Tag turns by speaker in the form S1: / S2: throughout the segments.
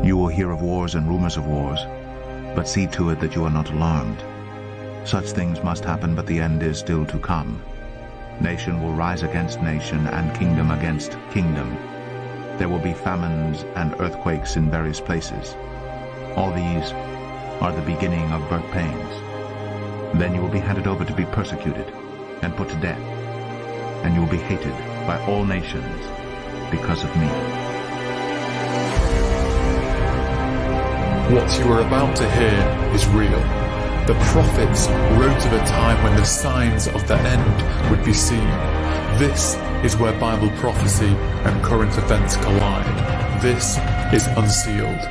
S1: You will hear of wars and rumors of wars, but see to it that you are not alarmed. Such things must happen, but the end is still to come. Nation will rise against nation, and kingdom against kingdom. There will be famines and earthquakes in various places. All these are the beginning of birth pains. Then you will be handed over to be persecuted and put to death, and you will be hated by all nations because of me.
S2: What you are about to hear is real. The prophets wrote of a time when the signs of the end would be seen. This is where Bible prophecy and current events collide. This is Unsealed.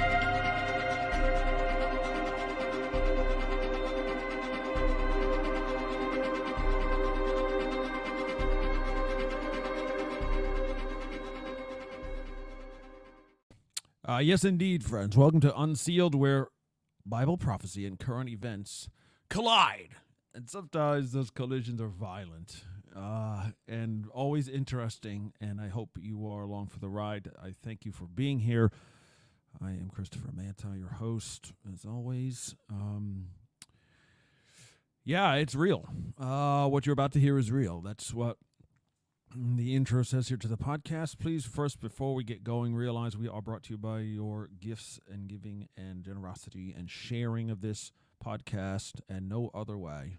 S3: Yes, indeed, friends. Welcome to Unsealed, where Bible prophecy and current events collide. And sometimes those collisions are violent and always interesting. And I hope you are along for the ride. I thank you for being here. I am Christopher Manta, your host, as always. Yeah, it's real. What you're about to hear is real. That's what the intro says here to the podcast. Please, first, before we get going, realize we are brought to you by your gifts and giving and generosity and sharing of this podcast and no other way.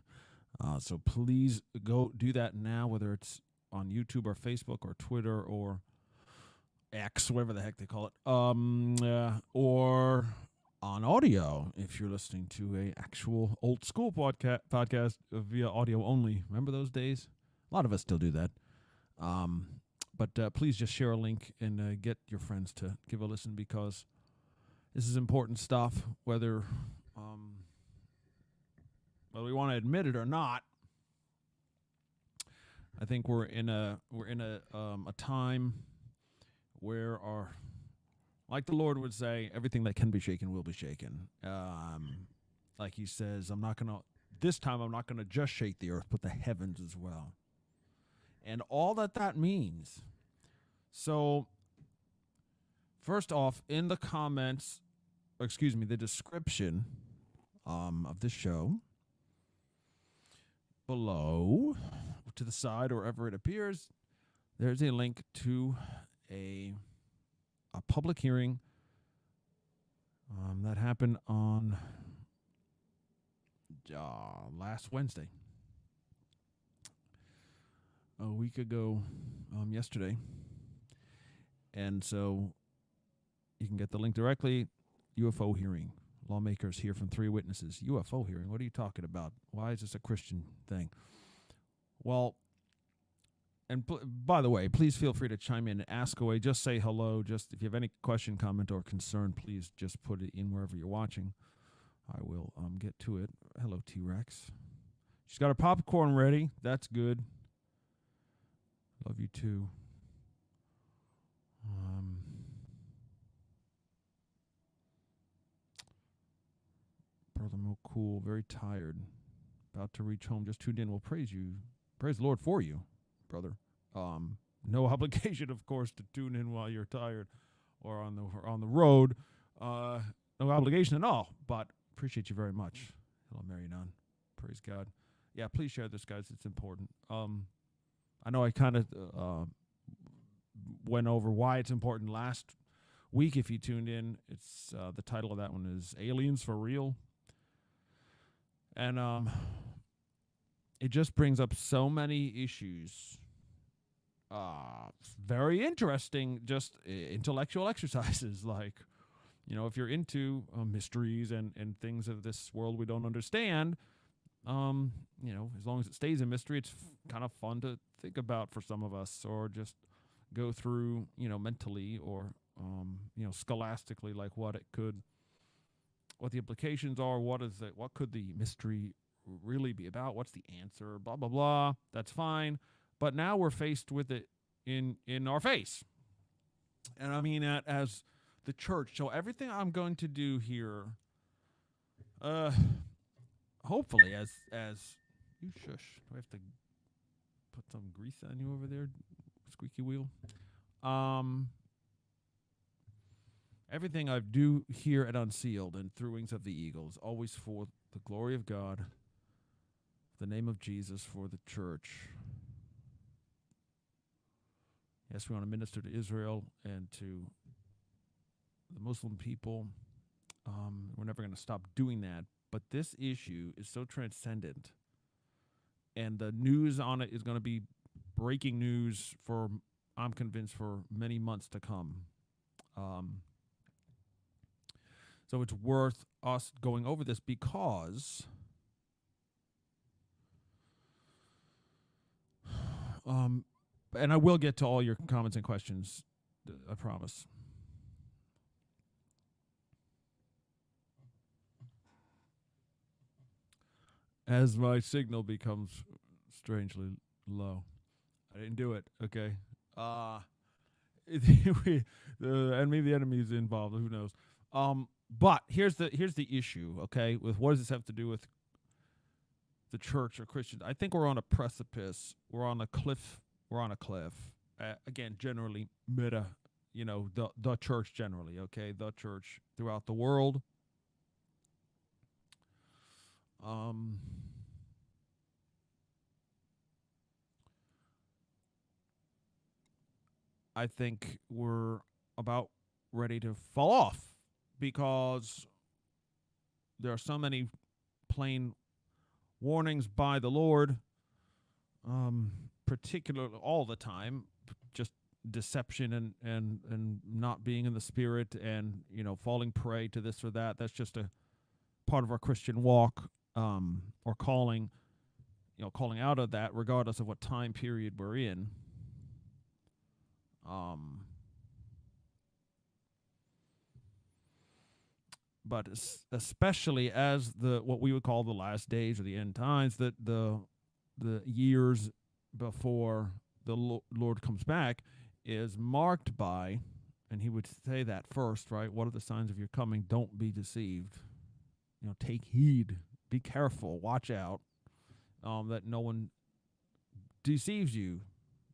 S3: So please go do that now, whether it's on YouTube or Facebook or Twitter or X, whatever the heck they call it, or on audio if you're listening to a actual old school podcast via audio only. Remember those days? A lot of us still do that. But please just share a link and get your friends to give a listen, because this is important stuff, whether we want to admit it or not. I think we're in a time where like the Lord would say, everything that can be shaken will be shaken. Like he says, this time I'm not gonna just shake the earth, but the heavens as well. And all that means. So, first off, in the comments, the description of this show, below, to the side, or wherever it appears, there's a link to a public hearing that happened on last Wednesday. A week ago, yesterday. And so you can get the link directly. UFO hearing. Lawmakers hear from 3 witnesses. UFO hearing? What are you talking about? Why is this a Christian thing? Well, and by the way, please feel free to chime in and ask away. Just say hello. Just if you have any question, comment, or concern, please just put it in wherever you're watching. I will get to it. Hello, T-Rex. She's got her popcorn ready. That's good. Love you too. Brother Mo Cool, very tired. About to reach home. Just tuned in. We'll praise you. Praise the Lord for you, brother. No obligation, of course, to tune in while you're tired or on the road. No obligation at all, but appreciate you very much. Hello, Mary Nunn. Praise God. Yeah, please share this, guys. It's important. I know I kind of went over why it's important last week. If you tuned in, it's the title of that one is Aliens for Real. And it just brings up so many issues. Very interesting, just intellectual exercises. Like, if you're into mysteries and things of this world we don't understand, as long as it stays a mystery, it's kind of fun to think about for some of us, or just go through, mentally, or, scholastically, like what the implications are, what could the mystery really be about, what's the answer, blah, blah, blah. That's fine. But now we're faced with it in our face. And I mean, as the church. So everything I'm going to do here, hopefully, as you shush. Do I have to put some grease on you over there, squeaky wheel? Everything I do here at Unsealed and through Wings of the Eagle is always for the glory of God, the name of Jesus, for the church. Yes, we want to minister to Israel and to the Muslim people. We're never going to stop doing that. But this issue is so transcendent, and the news on it is going to be breaking news for, I'm convinced, for many months to come. So it's worth us going over this because and I will get to all your comments and questions, I promise. As my signal becomes strangely low. I didn't do it, okay? And maybe the enemy is involved, who knows? But here's the issue, okay? With what does this have to do with the church or Christians? I think we're on a precipice. We're on a cliff. We're on a cliff. Again, generally, the church generally, okay? The church throughout the world. I think we're about ready to fall off because there are so many plain warnings by the Lord, particularly all the time, just deception and not being in the Spirit and, falling prey to this or that. That's just a part of our Christian walk, or calling out of that regardless of what time period we're in. But especially as what we would call the last days or the end times, that the years before the Lord comes back is marked by, and he would say that first, right? What are the signs of your coming? Don't be deceived. Take heed, be careful, watch out, that no one deceives you,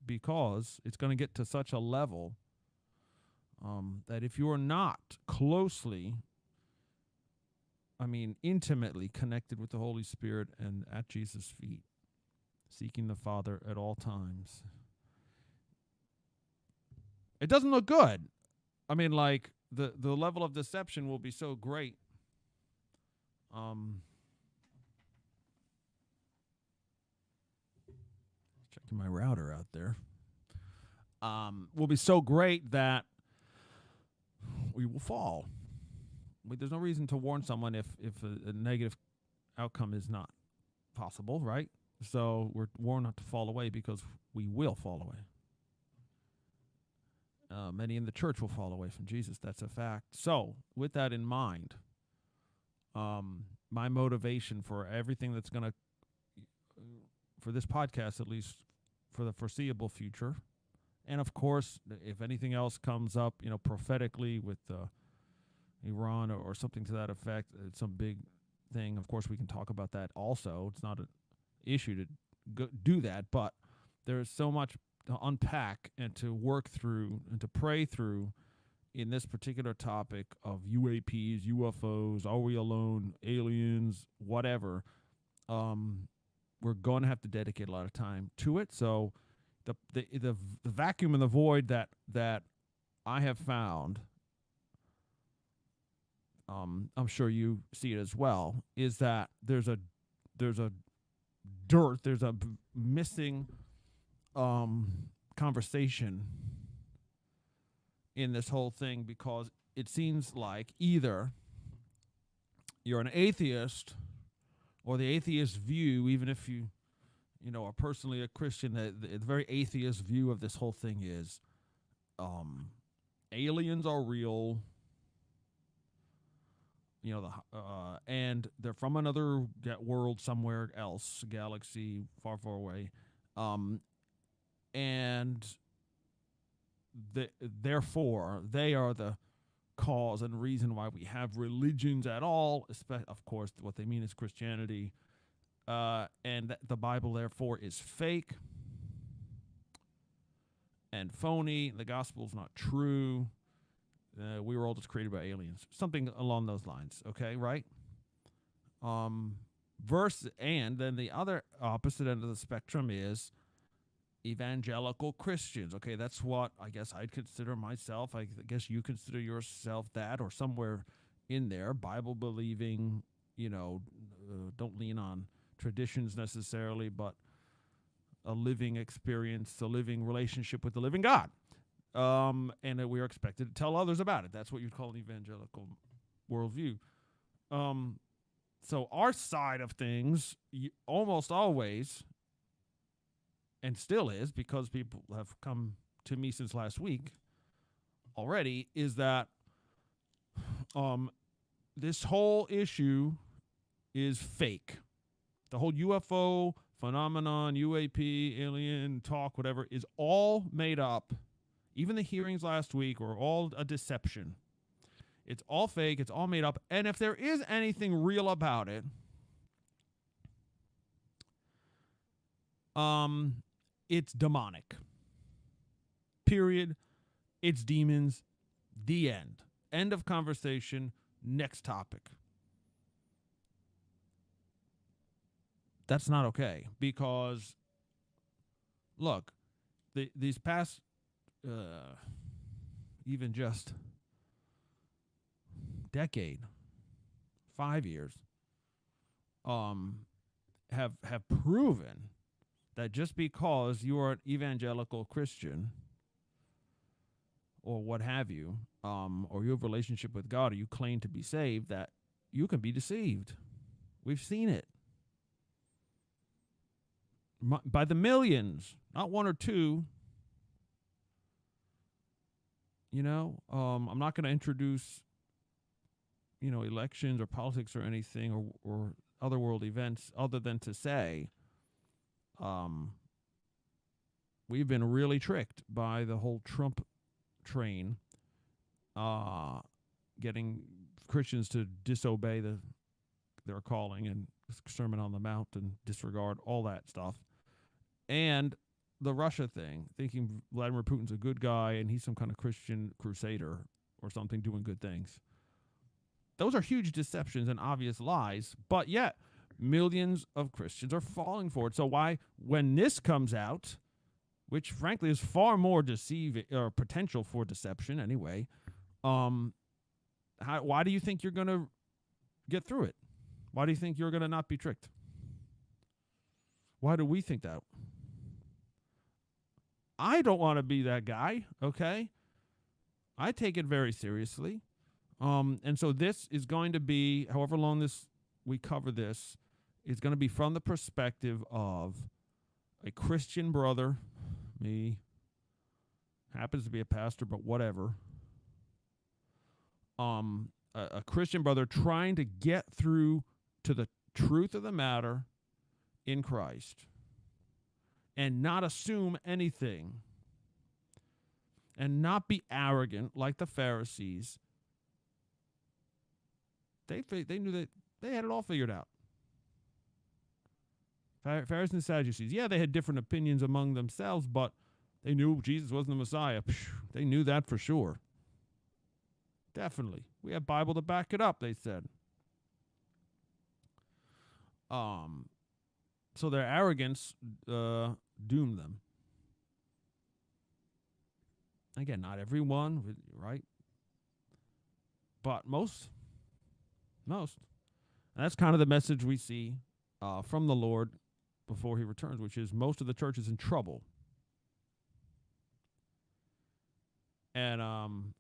S3: because it's going to get to such a level that if you are not closely, intimately connected with the Holy Spirit and at Jesus' feet, seeking the Father at all times, it doesn't look good. The level of deception will be so great. Checking my router out there. Will be so great that we will fall. There's no reason to warn someone if a negative outcome is not possible, right? So we're warned not to fall away because we will fall away. Many in the church will fall away from Jesus. That's a fact. So with that in mind, my motivation for everything that's going to, for this podcast at least, for the foreseeable future, and of course, if anything else comes up, prophetically with Iran or something to that effect, some big thing, of course we can talk about that also. It's not an issue to do that, but there's so much to unpack and to work through and to pray through in this particular topic of UAPs, UFOs, are we alone, aliens, whatever. We're going to have to dedicate a lot of time to it. So the vacuum and the void that I have found, I'm sure you see it as well, is that there's a missing conversation in this whole thing, because it seems like either you're an atheist, or the atheist view, even if you are personally a Christian, the very atheist view of this whole thing is aliens are real, and they're from another world somewhere else, galaxy far, far away, and therefore they are the cause and reason why we have religions at all. Of course, what they mean is Christianity, and that the Bible therefore is fake and phony. The gospel is not true. we were all just created by aliens, something along those lines. Okay, right? And then the other opposite end of the spectrum is evangelical Christians. Okay, that's what I guess I'd consider myself. I guess you consider yourself that, or somewhere in there, Bible believing. Don't lean on traditions necessarily, but a living experience, a living relationship with the living God. And that we are expected to tell others about it. That's what you'd call an evangelical worldview. So our side of things, almost always, and still is, because people have come to me since last week already, is that this whole issue is fake. The whole UFO phenomenon, UAP, alien talk, whatever, is all made up. Even the hearings last week were all a deception. It's all fake. It's all made up. And if there is anything real about it, it's demonic. Period. It's demons. The end. End of conversation. Next topic. That's not okay, because, look, these past, even just decade, 5 years, have proven that just because you are an evangelical Christian or what have you, or you have a relationship with God, or you claim to be saved, that you can be deceived. We've seen it. By the millions, not one or two. I'm not going to introduce, elections or politics or anything or other world events, other than to say, we've been really tricked by the whole Trump train, getting Christians to disobey their calling and Sermon on the Mount and disregard all that stuff. And the Russia thing, thinking Vladimir Putin's a good guy and he's some kind of Christian crusader or something doing good things. Those are huge deceptions and obvious lies, but yet millions of Christians are falling for it. So why, when this comes out, which frankly is far more deceiving or potential for deception anyway, why do you think you're going to get through it? Why do you think you're going to not be tricked? Why do we think that? I don't want to be that guy, okay? I take it very seriously. And so this is going to be, however long we cover this, is going to be from the perspective of a Christian brother, me, happens to be a pastor, but whatever. A Christian brother trying to get through to the truth of the matter in Christ and not assume anything and not be arrogant like the Pharisees. They knew that they had it all figured out. Pharisees and Sadducees, yeah, they had different opinions among themselves, but they knew Jesus wasn't the Messiah. They knew that for sure. Definitely. We have Bible to back it up, they said. So their arrogance doomed them. Again, not everyone, right? But most. And that's kind of the message we see from the Lord before he returns, which is most of the church is in trouble. And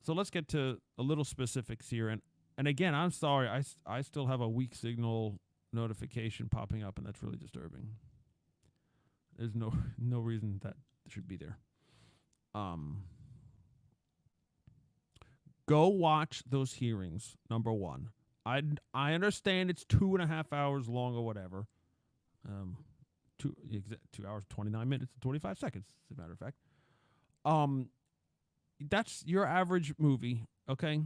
S3: so let's get to a little specifics here. And again, I'm sorry, I still have a weak signal notification popping up, and that's really disturbing. There's no reason that should be there. Go watch those hearings, number one. I understand it's 2.5 hours long or whatever. 2 hours, 29 minutes, and 25 seconds, as a matter of fact. That's your average movie, okay?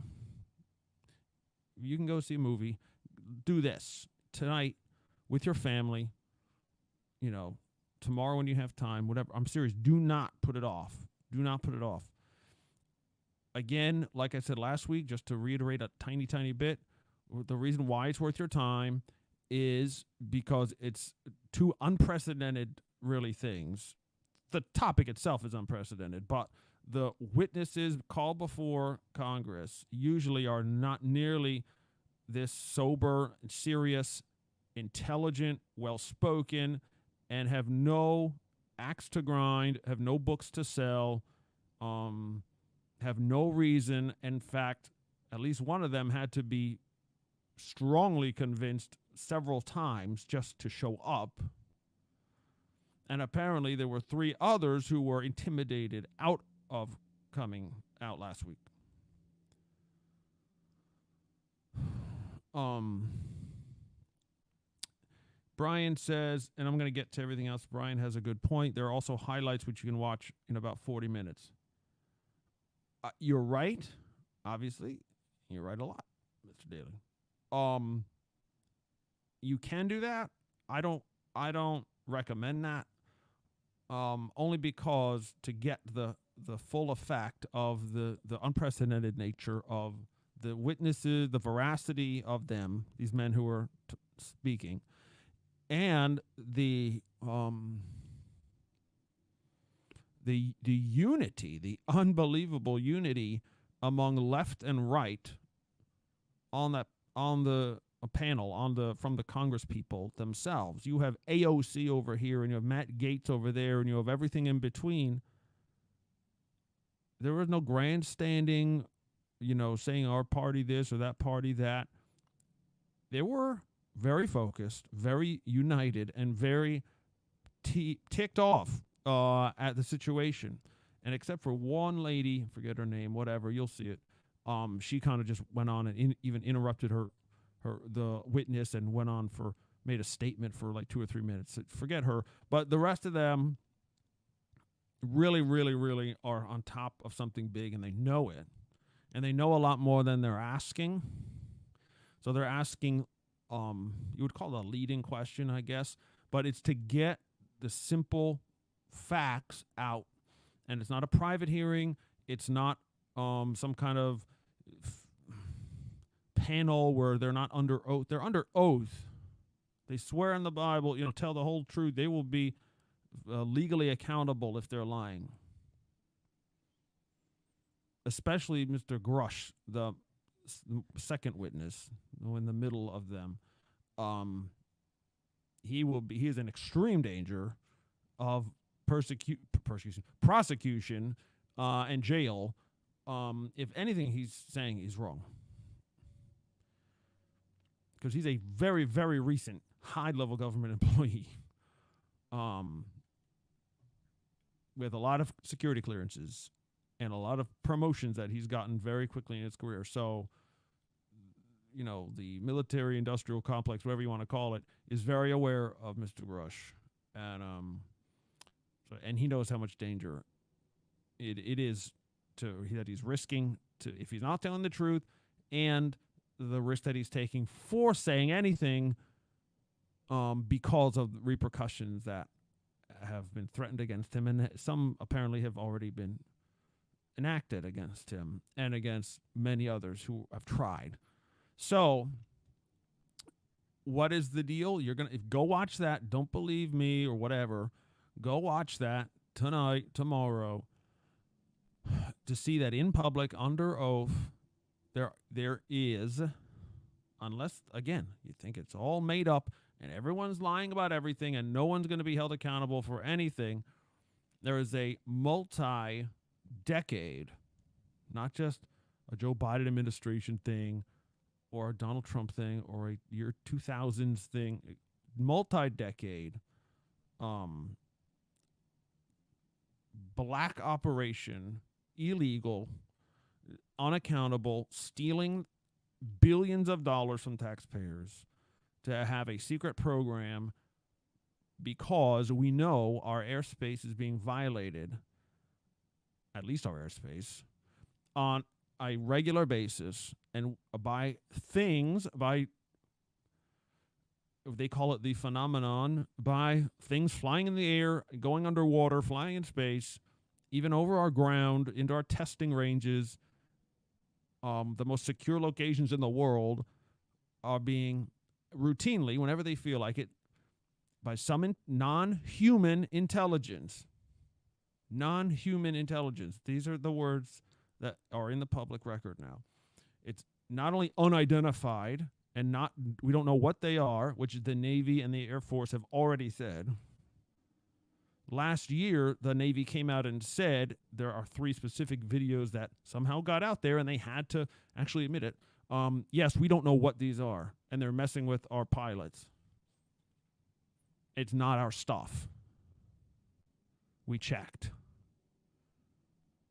S3: You can go see a movie. Do this tonight with your family, tomorrow when you have time, whatever. I'm serious. Do not put it off. Do not put it off. again, like I said last week, just to reiterate a tiny, tiny bit, the reason why it's worth your time is because it's two unprecedented, really, things. The topic itself is unprecedented, but the witnesses called before Congress usually are not nearly this sober, serious, intelligent, well-spoken, and have no axe to grind, have no books to sell, have no reason. In fact, at least one of them had to be strongly convinced several times just to show up. And apparently there were 3 others who were intimidated out of coming out last week. Brian says, and I'm going to get to everything else. Brian has a good point. There are also highlights which you can watch in about 40 minutes. You're right, obviously. You're right a lot, Mr. Daly. You can do that. I don't recommend that. Only because to get the full effect of the unprecedented nature of the witnesses, the veracity of them, these men who are speaking, and the unity, the unbelievable unity among left and right on the panel from the Congress people themselves. You have AOC over here, and you have Matt Gaetz over there, and you have everything in between. There was no grandstanding, saying our party this or that party that. They were very focused, very united, and very ticked off at the situation. And except for one lady, forget her name, whatever, you'll see it. She kind of just went on and even interrupted the witness and made a statement for like 2 or 3 minutes. Forget her. But the rest of them really, really, really are on top of something big, and they know it. And they know a lot more than they're asking. So they're asking, you would call it a leading question, I guess, but it's to get the simple facts out. And it's not a private hearing. It's not some kind of panel where they're not under oath. They're under oath. They swear in the Bible, tell the whole truth. They will be legally accountable if they're lying. Especially Mr. Grush, the second witness, in the middle of them. He is in extreme danger of prosecution, and jail. If anything he's saying is wrong. Because he's a very, very recent high-level government employee with a lot of security clearances and a lot of promotions that he's gotten very quickly in his career. So, the military-industrial complex, whatever you want to call it, is very aware of Mr. Grush. And he knows how much danger it is that he's risking if he's not telling the truth, and the risk that he's taking for saying anything because of the repercussions that have been threatened against him, and some apparently have already been enacted against him and against many others who have tried. So what is the deal? You're going to go watch that. Don't believe me or whatever. Go watch that tonight, tomorrow, to see that in public, under oath, there is, unless, again, you think it's all made up and everyone's lying about everything and no one's going to be held accountable for anything, there is a multi-decade, not just a Joe Biden administration thing or a Donald Trump thing or a year 2000s thing, multi-decade black operation, illegal, unaccountable, stealing billions of dollars from taxpayers to have a secret program because we know our airspace is being violated, at least our airspace, on a regular basis, and by they call it the phenomenon, by things flying in the air, going underwater, flying in space, even over our ground, into our testing ranges, the most secure locations in the world are being routinely, whenever they feel like it, by some non-human intelligence. Non-human intelligence. These are the words that are in the public record now. It's not only unidentified and we don't know what they are, which the Navy and the Air Force have already said. Last year, the Navy came out and said there are 3 specific videos that somehow got out there, and they had to actually admit it. Yes, we don't know what these are, and they're messing with our pilots. It's not our stuff. We checked.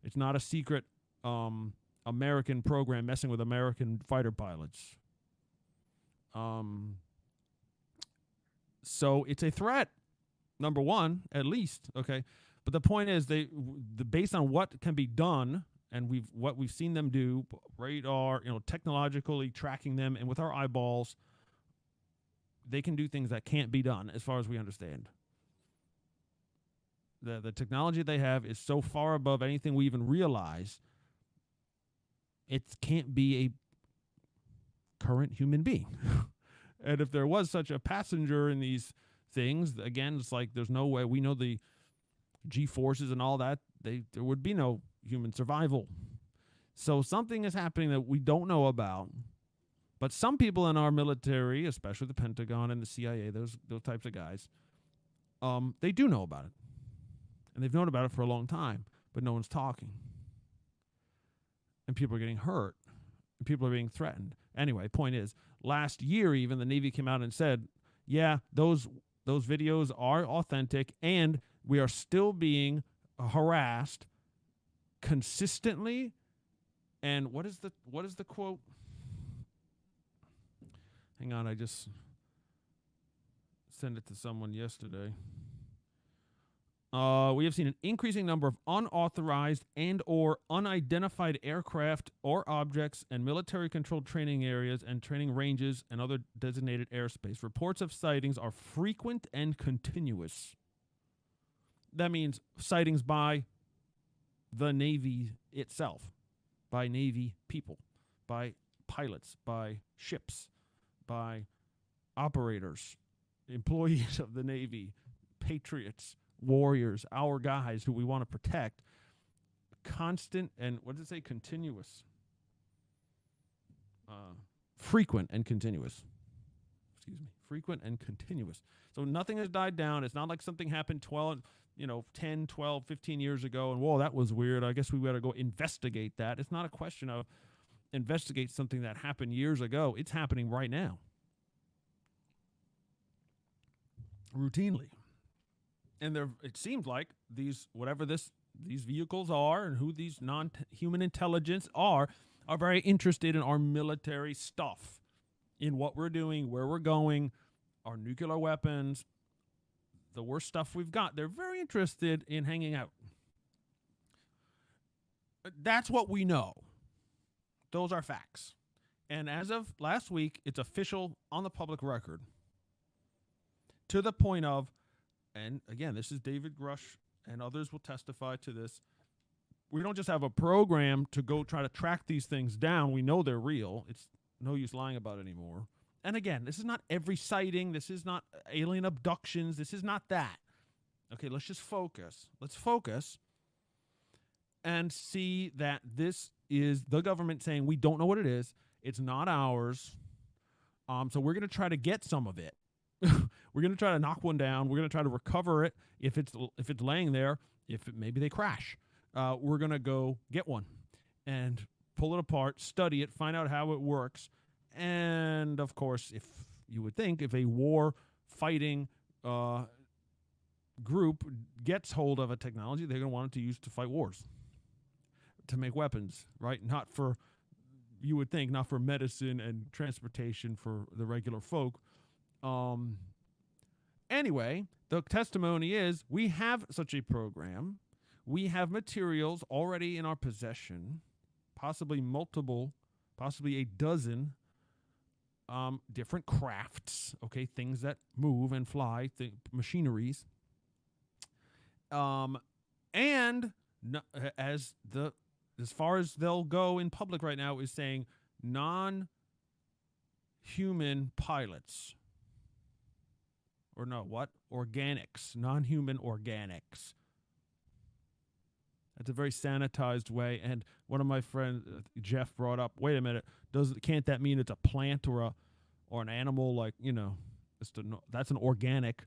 S3: It's not a secret American program messing with American fighter pilots. So it's a threat, number one, at least, okay? But the point is, based on what can be done, and what we've seen them do, radar, technologically tracking them, and with our eyeballs, they can do things that can't be done, as far as we understand. The technology they have is so far above anything we even realize, it can't be a current human being. And if there was such a passenger in these things, again, it's like there's no way. We know the G-forces and all that. There would be no human survival. So something is happening that we don't know about. But some people in our military, especially the Pentagon and the CIA, those types of guys, they do know about it. And they've known about it for a long time, but no one's talking. And people are getting hurt. And people are being threatened. Anyway, point is, last year even, the Navy came out and said, yeah, those videos are authentic, and we are still being harassed consistently. And what is the quote? Hang on, I just sent it to someone yesterday. We have seen an increasing number of unauthorized and or unidentified aircraft or objects and military-controlled training areas and training ranges and other designated airspace. Reports of sightings are frequent and continuous. That means sightings by the Navy itself, by Navy people, by pilots, by ships, by operators, employees of the Navy, patriots, warriors, our guys who we want to protect. Constant and, what does it say? Continuous. Frequent and continuous. Excuse me. Frequent and continuous. So nothing has died down. It's not like something happened 10, 12, 15 years ago, and whoa, that was weird. I guess we got to go investigate that. It's not a question of investigate something that happened years ago. It's happening right now. Routinely. And it seems like these vehicles are and who these non-human intelligence are very interested in our military stuff, in what we're doing, where we're going, our nuclear weapons, the worst stuff we've got. They're very interested in hanging out. That's what we know. Those are facts. And as of last week, it's official on the public record. To the point of, and again, this is David Grush, and others will testify to this. We don't just have a program to go try to track these things down. We know they're real. It's no use lying about it anymore. And again, this is not every sighting. This is not alien abductions. This is not that. Okay, let's just focus. Let's focus and see that this is the government saying we don't know what it is. It's not ours. So we're going to try to get some of it. We're going to try to knock one down. We're going to try to recover it if it's laying there. Maybe they crash, we're going to go get one and pull it apart, study it, find out how it works. And of course, if a war fighting group gets hold of a technology, they're going to want it to use to fight wars, to make weapons, right? Not for medicine and transportation for the regular folk. Anyway, the testimony is we have such a program. We have materials already in our possession, possibly multiple, possibly a dozen different crafts, okay, things that move and fly, machineries. And as the as far as they'll go in public right now, is saying non-human pilots. Or no, what? Organics. Non-human organics. That's a very sanitized way. And one of my friends, Jeff, brought up, wait a minute, can't that mean it's a plant or an animal? Like, that's an organic,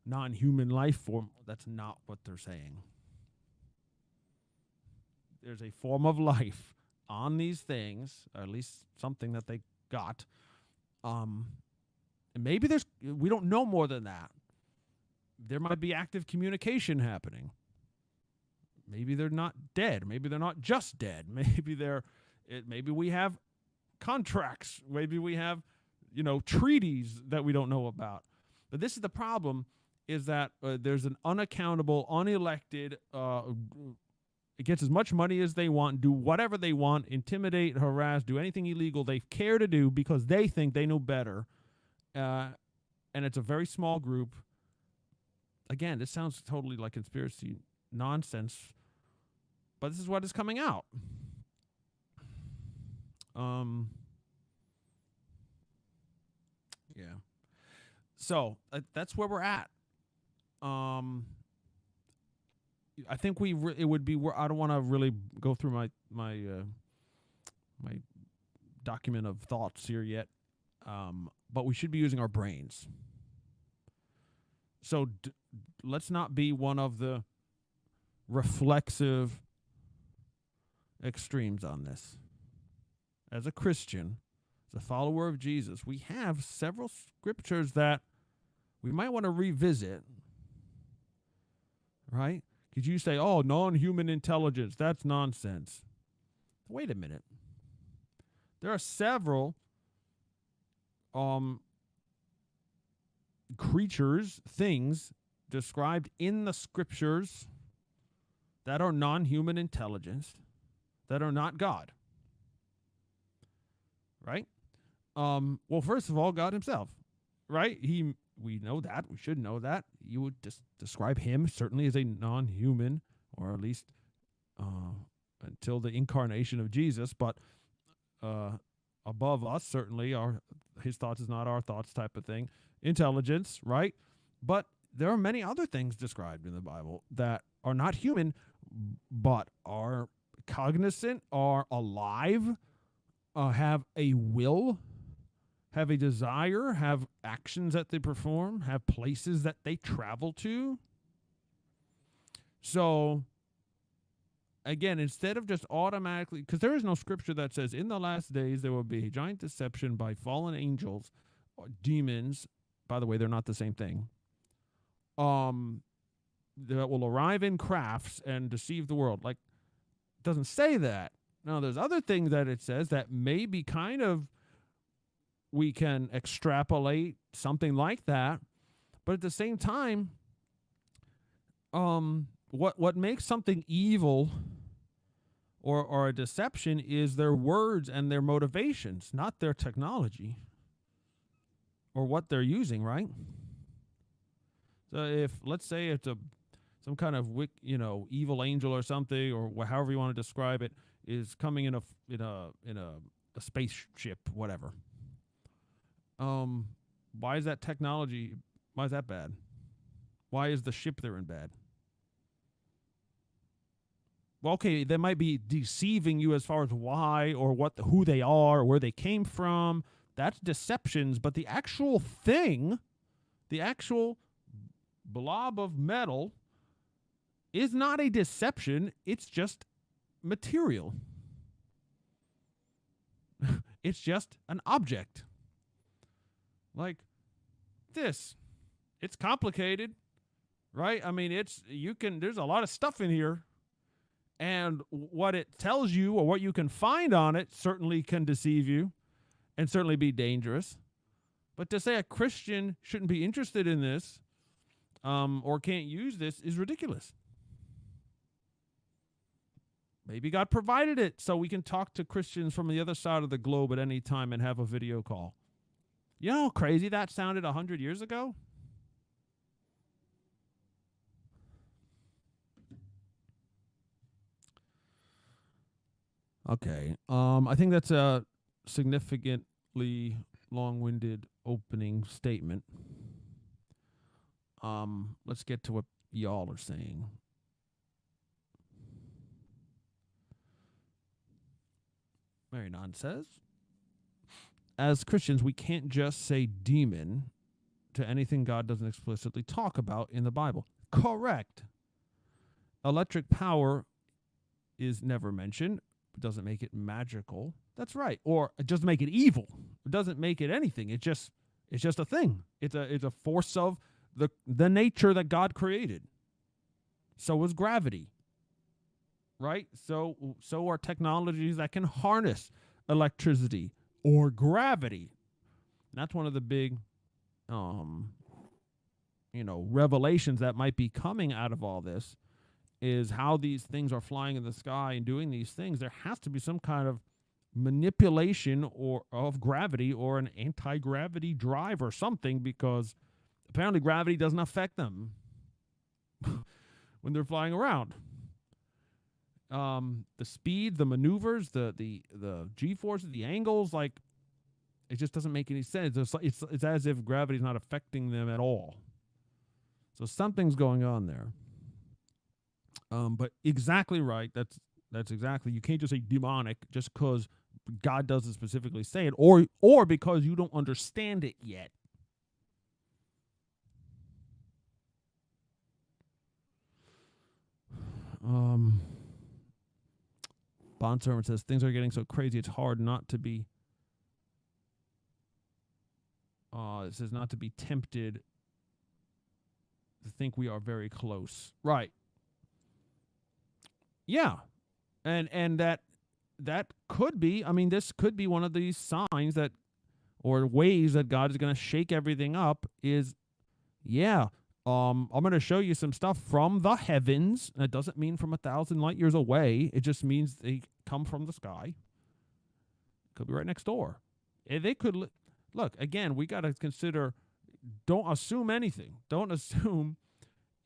S3: non-human life form. That's not what they're saying. There's a form of life on these things, or at least something that they got. And maybe we don't know more than that. There might be active communication happening. Maybe they're not dead. Maybe they're not just dead. Maybe we have contracts. Maybe we have, treaties that we don't know about. But this is the problem, is that there's an unaccountable, unelected, it gets as much money as they want, do whatever they want, intimidate, harass, do anything illegal they care to do because they think they know better. And it's a very small group. Again, this sounds totally like conspiracy nonsense, but this is what is coming out. Yeah. So that's where we're at. I think it would be. I don't want to really go through my document of thoughts here yet, but we should be using our brains. So let's not be one of the reflexive extremes on this. As a Christian, as a follower of Jesus, we have several scriptures that we might want to revisit, right? Because you say, oh, non-human intelligence, that's nonsense. Wait a minute. There are several creatures, things described in the scriptures that are non-human intelligence, that are not God. Right? Well, first of all, God himself, right? We know that. We should know that. You would describe him certainly as a non-human, or at least until the incarnation of Jesus, but above us, certainly, his thoughts is not our thoughts type of thing. Intelligence, right? But there are many other things described in the Bible that are not human, but are cognizant, are alive, have a will, have a desire, have actions that they perform, have places that they travel to. So, again, instead of just automatically, because there is no scripture that says in the last days there will be a giant deception by fallen angels, or demons. By the way, they're not the same thing. That will arrive in crafts and deceive the world. Like, it doesn't say that. Now, there's other things that it says that maybe kind of we can extrapolate something like that. But at the same time, what makes something evil or a deception is their words and their motivations, not their technology or what they're using, right? So if, let's say it's some kind of evil angel or something, or however you want to describe it, is coming in a spaceship, whatever. Why is that technology? Why is that bad? Why is the ship they're in bad? Well, okay, they might be deceiving you as far as why or who they are or where they came from. That's deceptions, but the actual thing, the actual blob of metal, is not a deception. It's just material. It's just an object. Like this. It's complicated, right? I mean, there's a lot of stuff in here. And what it tells you or what you can find on it certainly can deceive you and certainly be dangerous. But to say a Christian shouldn't be interested in this or can't use this is ridiculous. Maybe God provided it so we can talk to Christians from the other side of the globe at any time and have a video call. You know how crazy that sounded 100 years ago? Okay. I think that's a significantly long-winded opening statement. Let's get to what y'all are saying. Marinon says, as Christians, we can't just say demon to anything God doesn't explicitly talk about in the Bible. Correct. Electric power is never mentioned. It doesn't make it magical. That's right. Or it doesn't make it evil. It doesn't make it anything. It's just a thing. It's a force of the nature that God created. So is gravity. Right? So are technologies that can harness electricity or gravity. And that's one of the big revelations that might be coming out of all this, is how these things are flying in the sky and doing these things. There has to be some kind of manipulation of gravity or an anti-gravity drive or something, because apparently gravity doesn't affect them when they're flying around. The speed, the maneuvers, the G-forces, the angles, like, it just doesn't make any sense. It's as if gravity's not affecting them at all. So something's going on there. But exactly right. That's exactly. You can't just say demonic just because God doesn't specifically say it, or because you don't understand it yet. Bond Servant says, things are getting so crazy, it's hard not to be, it says not to be tempted to think we are very close. Right. Yeah. And that could be, I mean, this could be one of these signs that, or ways that God is going to shake everything up is, I'm going to show you some stuff from the heavens. That doesn't mean from 1,000 light years away. It just means they come from the sky. Could be right next door. They could look, again, we got to consider, don't assume anything. Don't assume,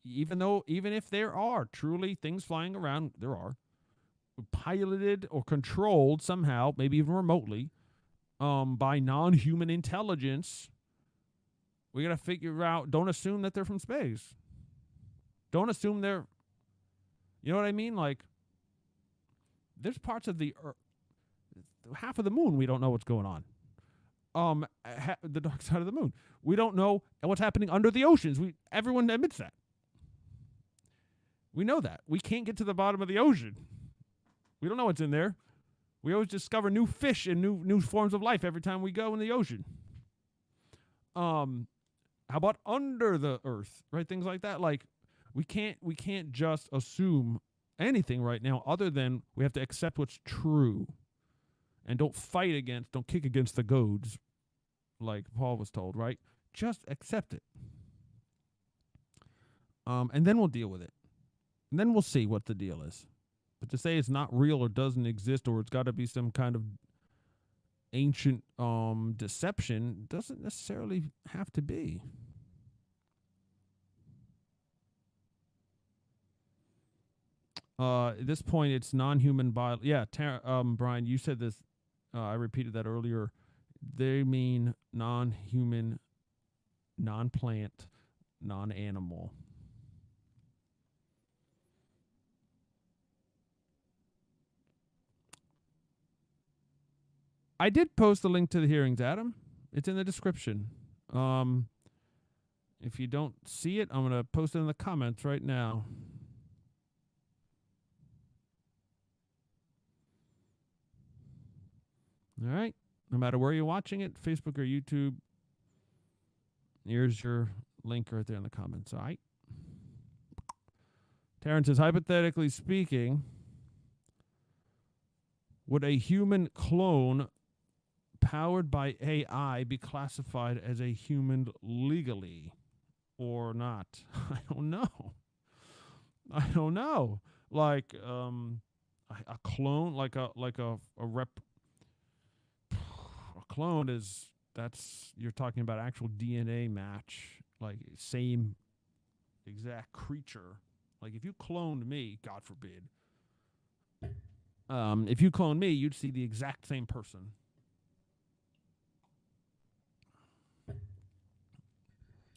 S3: even if there are truly things flying around, there are, piloted or controlled somehow, maybe even remotely, by non-human intelligence. We got to figure out, don't assume that they're from space. Don't assume they're, you know what I mean? Like, there's parts of the Earth, half of the moon, we don't know what's going on. The dark side of the moon. We don't know what's happening under the oceans. Everyone admits that. We know that. We can't get to the bottom of the ocean. We don't know what's in there. We always discover new fish and new forms of life every time we go in the ocean. How about under the earth, right? Things like that. Like, we can't just assume anything right now, other than we have to accept what's true, and don't kick against the goads, like Paul was told, right? Just accept it, and then we'll deal with it, and then we'll see what the deal is. But to say it's not real or doesn't exist, or it's got to be some kind of ancient deception, doesn't necessarily have to be. At this point, it's non-human biology. Yeah, Brian, you said this. I repeated that earlier. They mean non-human, non-plant, non-animal. I did post a link to the hearings, Adam. It's in the description. If you don't see it, I'm going to post it in the comments right now. All right. No matter where you're watching it, Facebook or YouTube, here's your link right there in the comments. All right. Terrence says, hypothetically speaking, would a human clone powered by AI be classified as a human legally or not? I don't know. Like a clone, like a clone is, you're talking about actual DNA match, like same exact creature. Like if you cloned me, God forbid, If you clone me, you'd see the exact same person.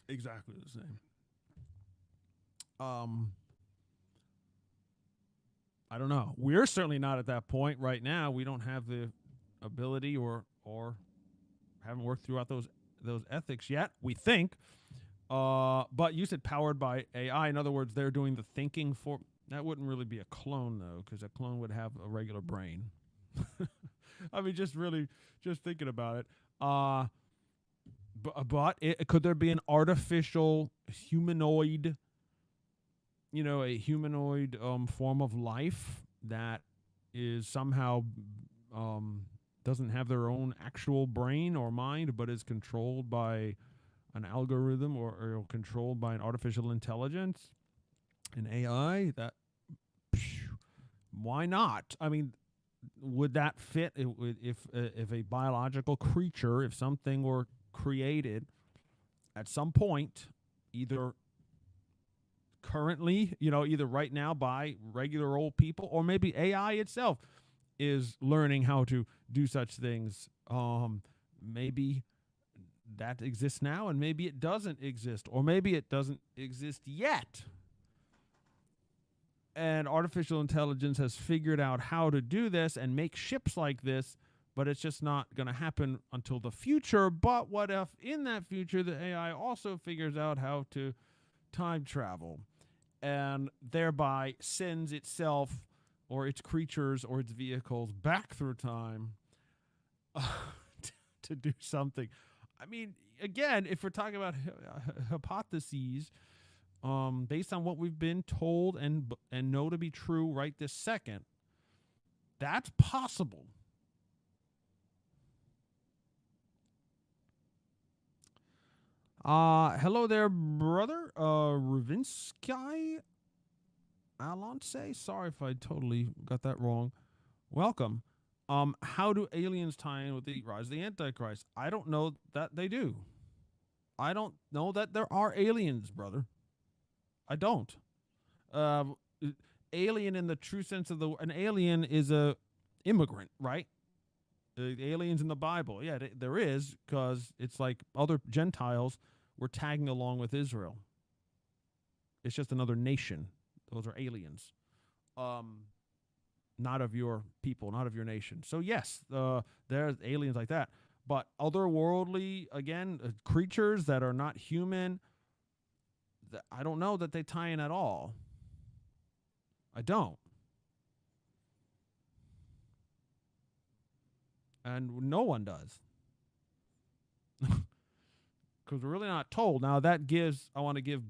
S3: Exactly the same. I don't know. We're certainly not at that point right now. We don't have the ability or haven't worked throughout those ethics yet, we think. But you said powered by AI. In other words, they're doing the thinking for. That wouldn't really be a clone, though, because a clone would have a regular brain. I mean, just thinking about it. But could there be an artificial humanoid, a humanoid form of life that is somehow doesn't have their own actual brain or mind, but is controlled by an algorithm or controlled by an artificial intelligence, an AI? Why not? I mean, would that fit if a biological creature, if something were created at some point, either currently, either right now by regular old people, or maybe AI itself is learning how to do such things. Maybe that exists now, and maybe it doesn't exist, or maybe it doesn't exist yet. And artificial intelligence has figured out how to do this and make ships like this, but it's just not going to happen until the future. But what if in that future the AI also figures out how to time travel and thereby sends itself or its creatures or its vehicles back through time to do something? I mean, again, if we're talking about hypotheses, based on what we've been told and know to be true right this second, that's possible. Hello there, brother. Ravinsky Alonce. Sorry if I totally got that wrong. Welcome. How do aliens tie in with the rise of the Antichrist? I don't know that they do. I don't know that there are aliens, brother. I don't. Alien in the true sense of an alien is a immigrant, right? Aliens in the Bible, yeah, there is, because it's like other Gentiles were tagging along with Israel. It's just another nation. Those are aliens, not of your people, not of your nation. So yes, there's aliens like that, but otherworldly, again, creatures that are not human. I don't know that they tie in at all. I don't. And no one does. Because we're really not told. Now that gives, I want to give,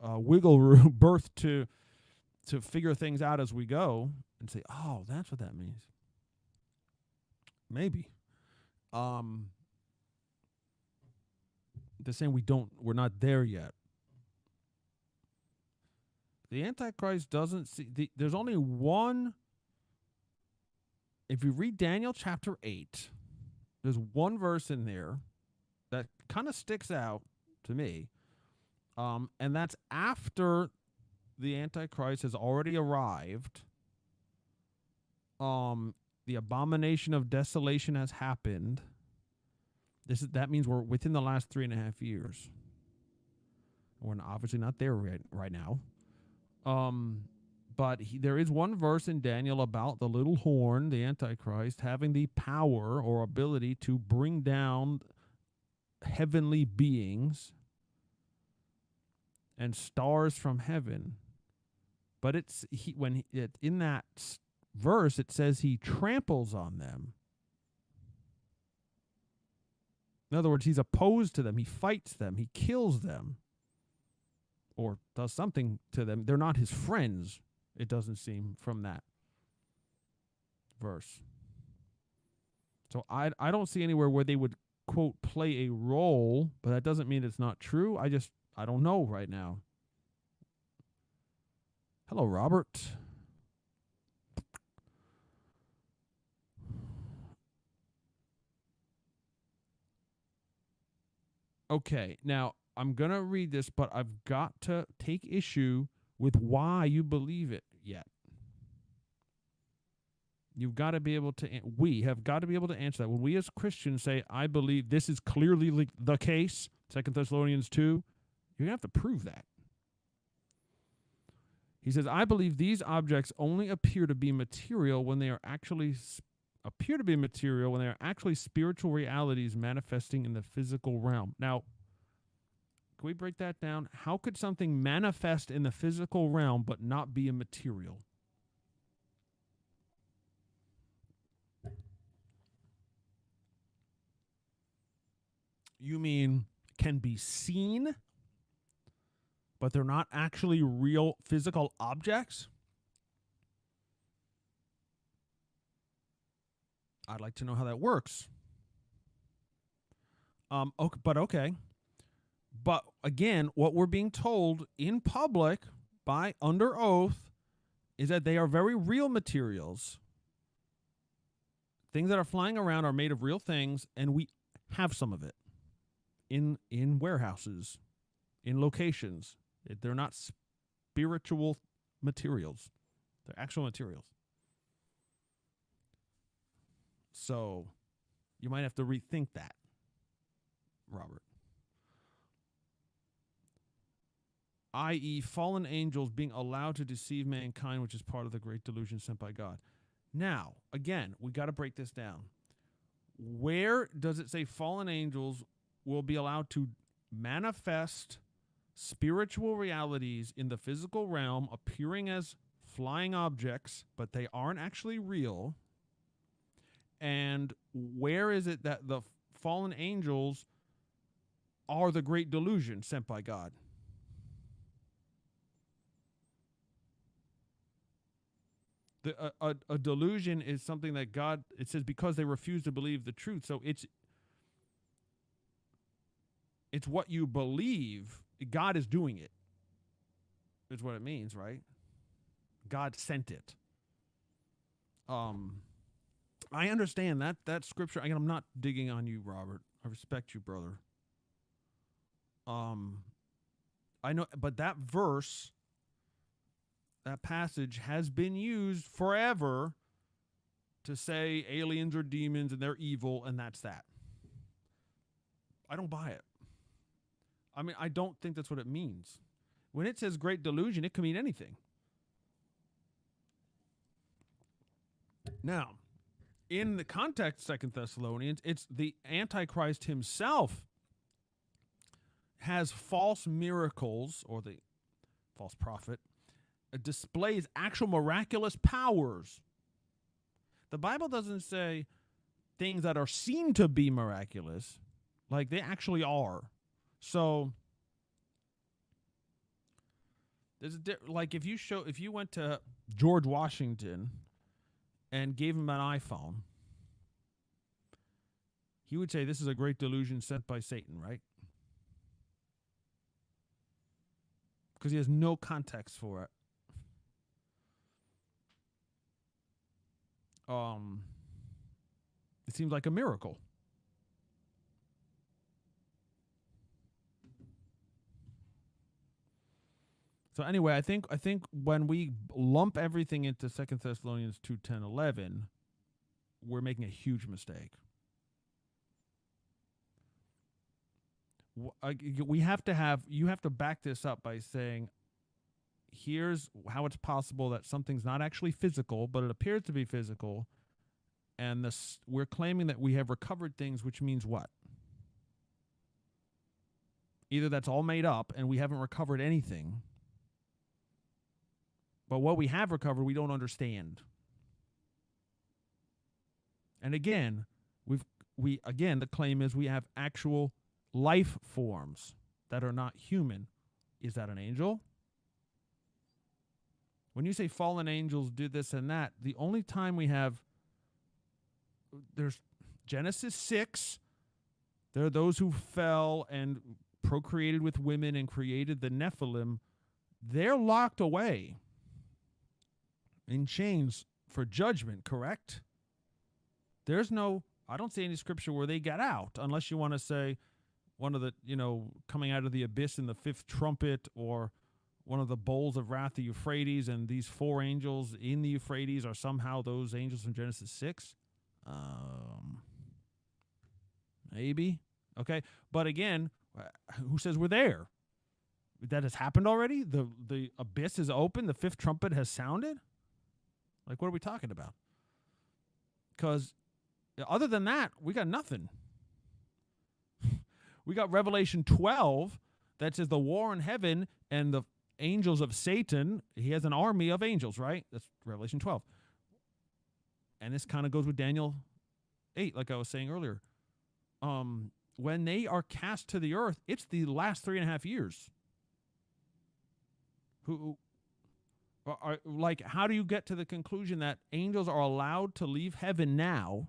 S3: wiggle room, birth to figure things out as we go and say, oh, that's what that means. Maybe. They're saying we're not there yet. The Antichrist doesn't see, there's only one. If you read Daniel chapter 8, there's one verse in there that kind of sticks out to me. And that's after the Antichrist has already arrived. The abomination of desolation has happened. That means we're within the last 3.5 years. We're obviously not there right now. But there is one verse in Daniel about the little horn, the Antichrist, having the power or ability to bring down heavenly beings and stars from heaven. But in that verse, it says he tramples on them. In other words, he's opposed to them. He fights them. He kills them. Or does something to them. They're not his friends, it doesn't seem, from that verse. So I don't see anywhere where they would, quote, play a role, but that doesn't mean it's not true. I don't know right now. Hello, Robert. Okay, now I'm going to read this, but I've got to take issue with why you believe it yet. You've got to be able to, we have got to be able to answer that. When we as Christians say, I believe this is clearly the case, 2 Thessalonians 2, you're going to have to prove that. He says, I believe these objects only appear to be material when they are actually spiritual realities manifesting in the physical realm. Now, can we break that down? How could something manifest in the physical realm but not be a material? You mean can be seen, but they're not actually real physical objects? I'd like to know how that works. Okay. But again, what we're being told in public by under oath is that they are very real materials. Things that are flying around are made of real things, and we have some of it in warehouses, in locations. They're not spiritual materials. They're actual materials. So you might have to rethink that, Robert. I.e., fallen angels being allowed to deceive mankind, which is part of the great delusion sent by God. Now, again, we got to break this down. Where does it say fallen angels will be allowed to manifest spiritual realities in the physical realm, appearing as flying objects, but they aren't actually real? And where is it that the fallen angels are the great delusion sent by God? A delusion is something that God, it says, because they refuse to believe the truth. So it's what you believe. God is doing it, is what it means, right? God sent it. I understand that scripture. Again, I'm not digging on you, Robert. I respect you, brother. I know, but that verse, that passage has been used forever to say aliens are demons and they're evil, and that's that. I don't buy it. I mean, I don't think that's what it means. When it says great delusion, it can mean anything. Now, in the context of 2 Thessalonians, it's the Antichrist himself has false miracles, or the false prophet displays actual miraculous powers. The Bible doesn't say things that are seen to be miraculous, like they actually are. So there's like if you went to George Washington and gave him an iPhone, he would say this is a great delusion sent by Satan, right? Because he has no context for it. It seems like a miracle. So anyway, I think when we lump everything into 2 Thessalonians 2:10-11, we're making a huge mistake. You have to back this up by saying, here's how it's possible that something's not actually physical, but it appears to be physical, and we're claiming that we have recovered things, which means what? Either that's all made up and we haven't recovered anything, but what we have recovered, we don't understand. And again, the claim is we have actual life forms that are not human. Is that an angel? When you say fallen angels did this and that, the only time we have, there's Genesis 6, there are those who fell and procreated with women and created the Nephilim. They're locked away in chains for judgment, correct? I don't see any scripture where they got out, unless you want to say one of the, coming out of the abyss in the fifth trumpet, or one of the bowls of wrath, the Euphrates, and these 4 angels in the Euphrates are somehow those angels from Genesis 6? Maybe. Okay. But again, who says we're there? That has happened already? The abyss is open? The 5th trumpet has sounded? Like, what are we talking about? Because other than that, we got nothing. We got Revelation 12 that says the war in heaven and the angels of Satan. He has an army of angels, right? That's Revelation 12. And this kind of goes with Daniel 8, like I was saying earlier. When they are cast to the earth, it's the last 3.5 years. Like, how do you get to the conclusion that angels are allowed to leave heaven now?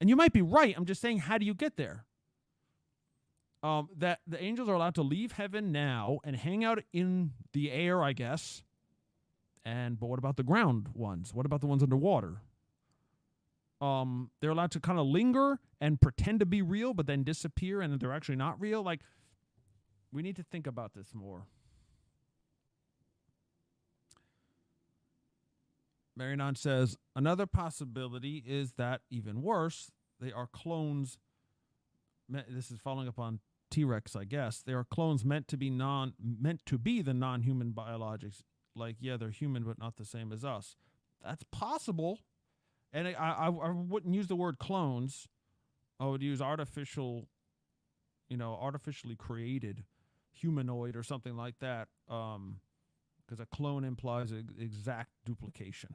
S3: And you might be right. I'm just saying, how do you get there? That the angels are allowed to leave heaven now and hang out in the air, I guess. But what about the ground ones? What about the ones underwater? They're allowed to kind of linger and pretend to be real, but then disappear, and they're actually not real. Like, we need to think about this more. Marianon says, another possibility is that, even worse, they are clones. This is following up on T-Rex, I guess. They are clones meant to be the non-human biologics. Like, yeah, they're human, but not the same as us. That's possible. And I wouldn't use the word clones. I would use artificially created humanoid or something like that. Because a clone implies exact duplication.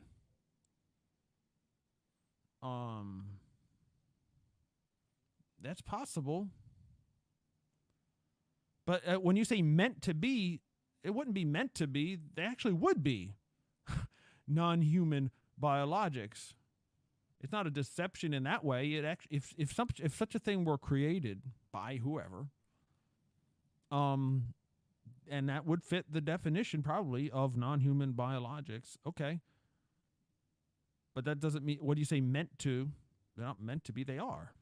S3: That's possible. But when you say meant to be, it wouldn't be meant to be. They actually would be non-human biologics. It's not a deception in that way. It actually, if such a thing were created by whoever, and that would fit the definition probably of non-human biologics. Okay. But that doesn't mean, what do you say meant to? They're not meant to be, they are.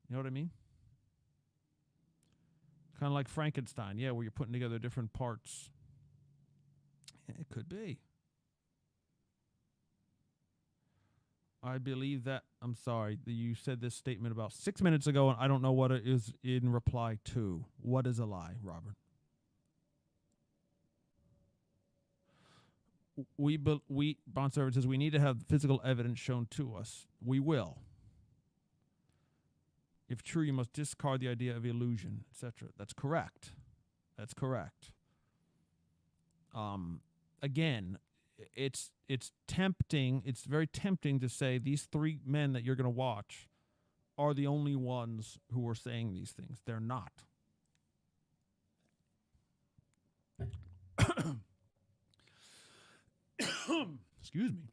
S3: You know what I mean? Kind of like Frankenstein, yeah, where you're putting together different parts. It could be. I believe that, I'm sorry, you said this statement about 6 minutes ago, and I don't know what it is in reply to. What is a lie, Robert? Bond Servant says we need to have physical evidence shown to us. We will. If true, you must discard the idea of illusion, etc. That's correct. That's correct. Again, it's tempting. It's very tempting to say these 3 men that you're going to watch are the only ones who are saying these things. They're not. Excuse me.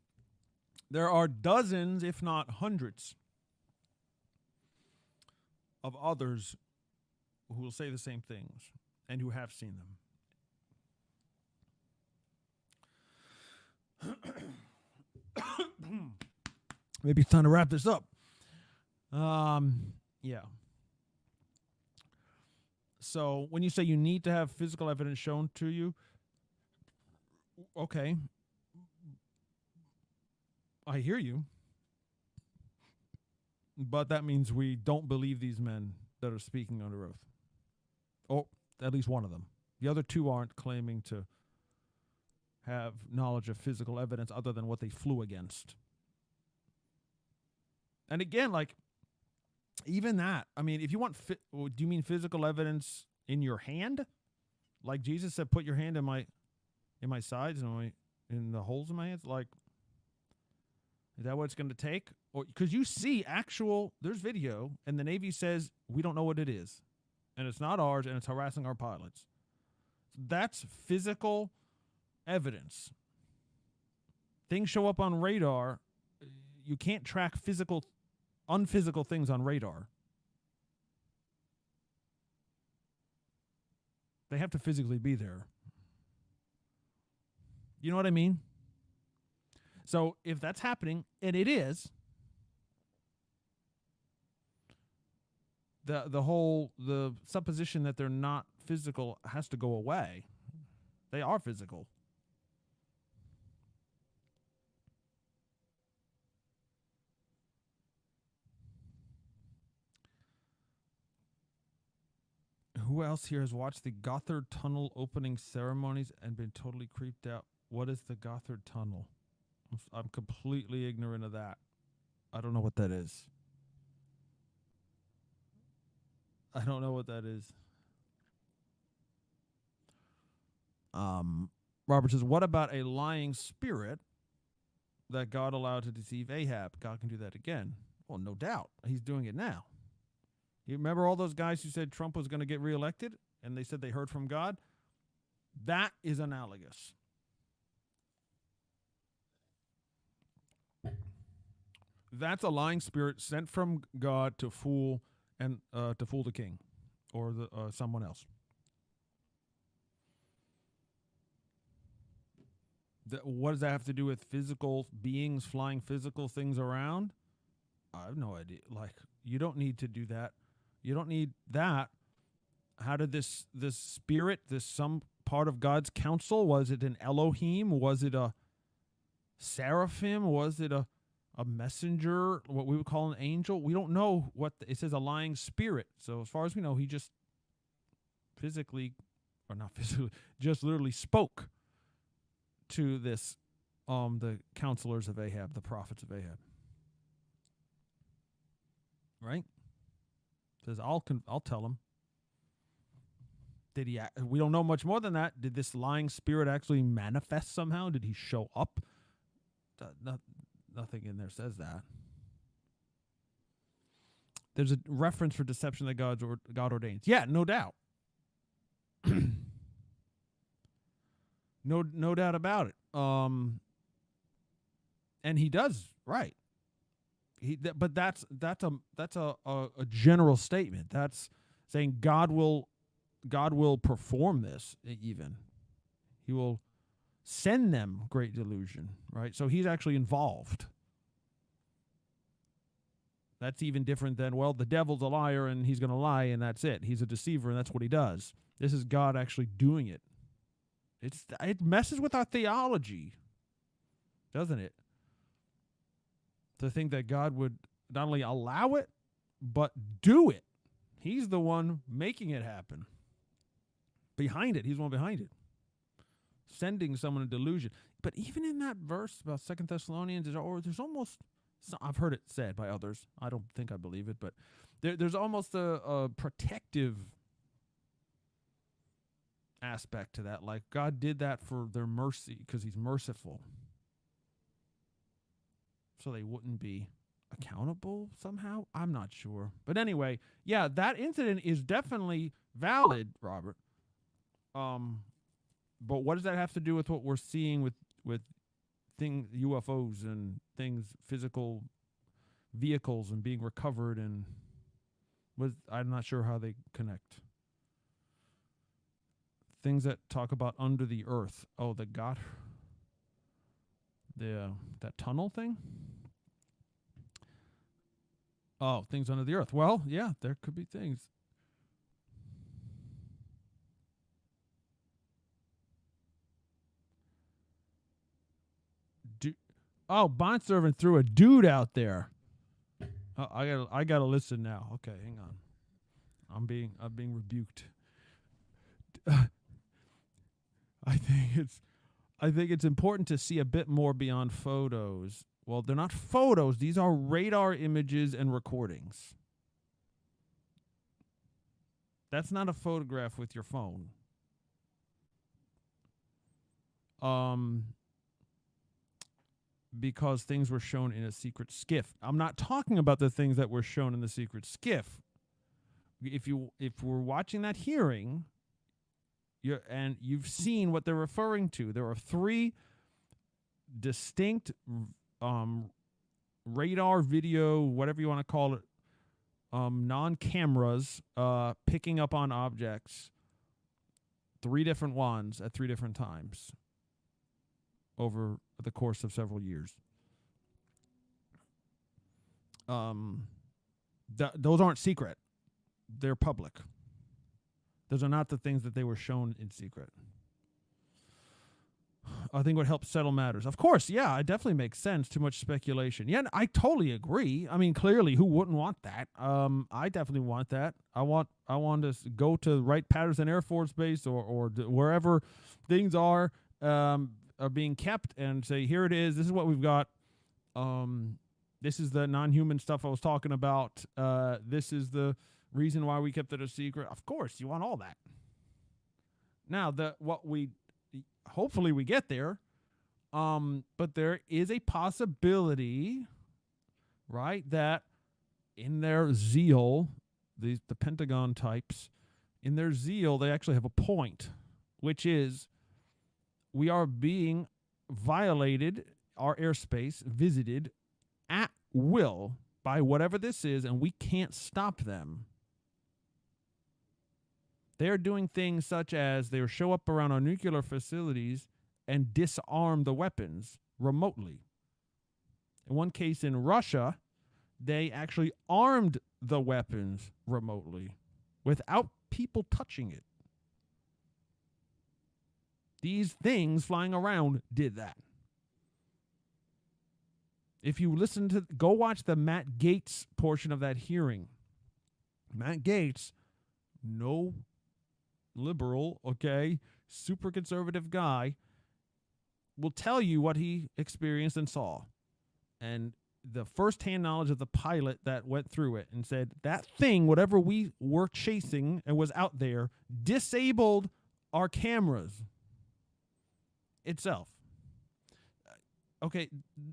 S3: There are dozens, if not hundreds, of others who will say the same things and who have seen them. Maybe it's time to wrap this up. Yeah. So when you say you need to have physical evidence shown to you, okay, I hear you. But that means we don't believe these men that are speaking under oath. Or at least one of them. The other 2 aren't claiming to have knowledge of physical evidence other than what they flew against. And again, like, even that, I mean, if you want, do you mean physical evidence in your hand? Like Jesus said, put your hand in my sides and in the holes in my hands? Like, is that what it's going to take? Or because you see there's video, and the Navy says we don't know what it is, and it's not ours, and it's harassing our pilots. That's physical evidence. Things show up on radar. You can't track unphysical things on radar. They have to physically be there. You know what I mean? So if that's happening, and it is, the supposition that they're not physical has to go away. They are physical. Who else here has watched the Gothard Tunnel opening ceremonies and been totally creeped out? What is the Gothard Tunnel? I'm completely ignorant of that. I don't know what that is. I don't know what that is. Robert says, what about a lying spirit that God allowed to deceive Ahab? God can do that again. Well, no doubt. He's doing it now. You remember all those guys who said Trump was going to get reelected and they said they heard from God? That is analogous. That's a lying spirit sent from God to fool the king or someone else. What does that have to do with physical beings flying physical things around? I have no idea. Like, you don't need to do that. You don't need that. How did this spirit, some part of God's counsel, was it an Elohim? Was it a seraphim? Was it a messenger, what we would call an angel? We don't know what it says, a lying spirit. So as far as we know, he just just literally spoke to this, the counselors of Ahab, the prophets of Ahab. Right? Says, I'll tell him. Did he? We don't know much more than that. Did this lying spirit actually manifest somehow? Did he show up? Nothing in there says that. There's a reference for deception that God ordains. Yeah, no doubt. No doubt about it. And he does, right. But that's a general statement. That's saying God will perform this even. He will send them great delusion, right? So he's actually involved. That's even different than, well, the devil's a liar and he's going to lie and that's it. He's a deceiver and that's what he does. This is God actually doing it. It messes with our theology, doesn't it? To think that God would not only allow it, but do it. He's the one making it happen. Behind it. He's the one behind it. Sending someone a delusion. But even in that verse about 2 Thessalonians, there's almost, I've heard it said by others. I don't think I believe it, but there's almost a protective aspect to that. Like God did that for their mercy because he's merciful. So they wouldn't be accountable somehow? I'm not sure. But anyway, yeah, that incident is definitely valid, Robert. But what does that have to do with what we're seeing with things, UFOs and things, physical vehicles and being recovered, and I'm not sure how they connect. Things that talk about under the earth. Oh, that tunnel thing? Oh, things under the earth. Well, yeah, there could be things. Bond Servant threw a dude out there. I gotta listen now. Okay, hang on. I'm being rebuked. I think it's important to see a bit more beyond photos. Well, they're not photos. These are radar images and recordings. That's not a photograph with your phone. Because things were shown in a secret skiff. I'm not talking about the things that were shown in the secret skiff. If we're watching that hearing, and you've seen what they're referring to, there are 3 distinct radar, video, whatever you want to call it, non-cameras picking up on objects, 3 different ones at 3 different times over the course of several years. Those aren't secret. They're public. Those are not the things that they were shown in secret. I think what helps settle matters. Of course, yeah, it definitely makes sense. Too much speculation. Yeah, I totally agree. I mean, clearly, who wouldn't want that? I definitely want that. I want to go to Wright-Patterson Air Force Base or wherever things are being kept and say, here it is. This is what we've got. This is the non-human stuff I was talking about. This is the reason why we kept it a secret. Of course, you want all that. Now, hopefully we get there, but there is a possibility, right, that in their zeal, the Pentagon types, in their zeal, they actually have a point, which is we are being violated, our airspace visited at will by whatever this is, and we can't stop them. They're doing things such as they show up around our nuclear facilities and disarm the weapons remotely. In one case in Russia, they actually armed the weapons remotely without people touching it. These things flying around did that. If you go watch the Matt Gaetz portion of that hearing. Matt Gaetz, no liberal, okay, super conservative guy, will tell you what he experienced and saw. And the firsthand knowledge of the pilot that went through it and said that thing, whatever we were chasing and was out there, disabled our cameras itself. Okay,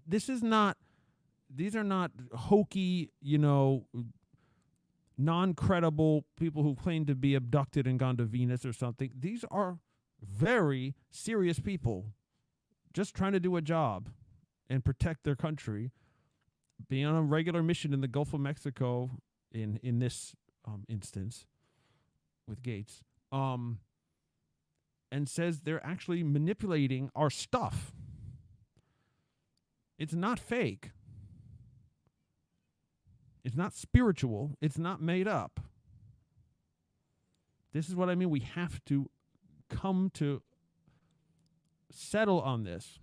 S3: these are not hokey, non-credible people who claim to be abducted and gone to Venus or something. These are very serious people just trying to do a job and protect their country, being on a regular mission in the Gulf of Mexico in this instance with Gates, and says they're actually manipulating our stuff. It's not fake. It's not spiritual. It's not made up. This is what I mean. We have to come to settle on this.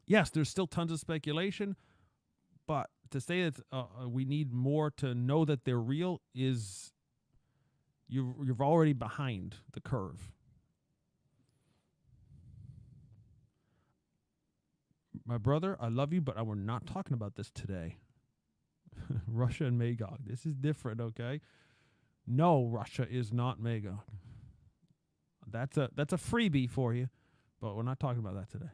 S3: Yes, there's still tons of speculation, but to say that we need more to know that they're real is you're already behind the curve. My brother, I love you, but we're not talking about this today. Russia and Magog. This is different, okay? No, Russia is not Magog. That's a freebie for you, but we're not talking about that today.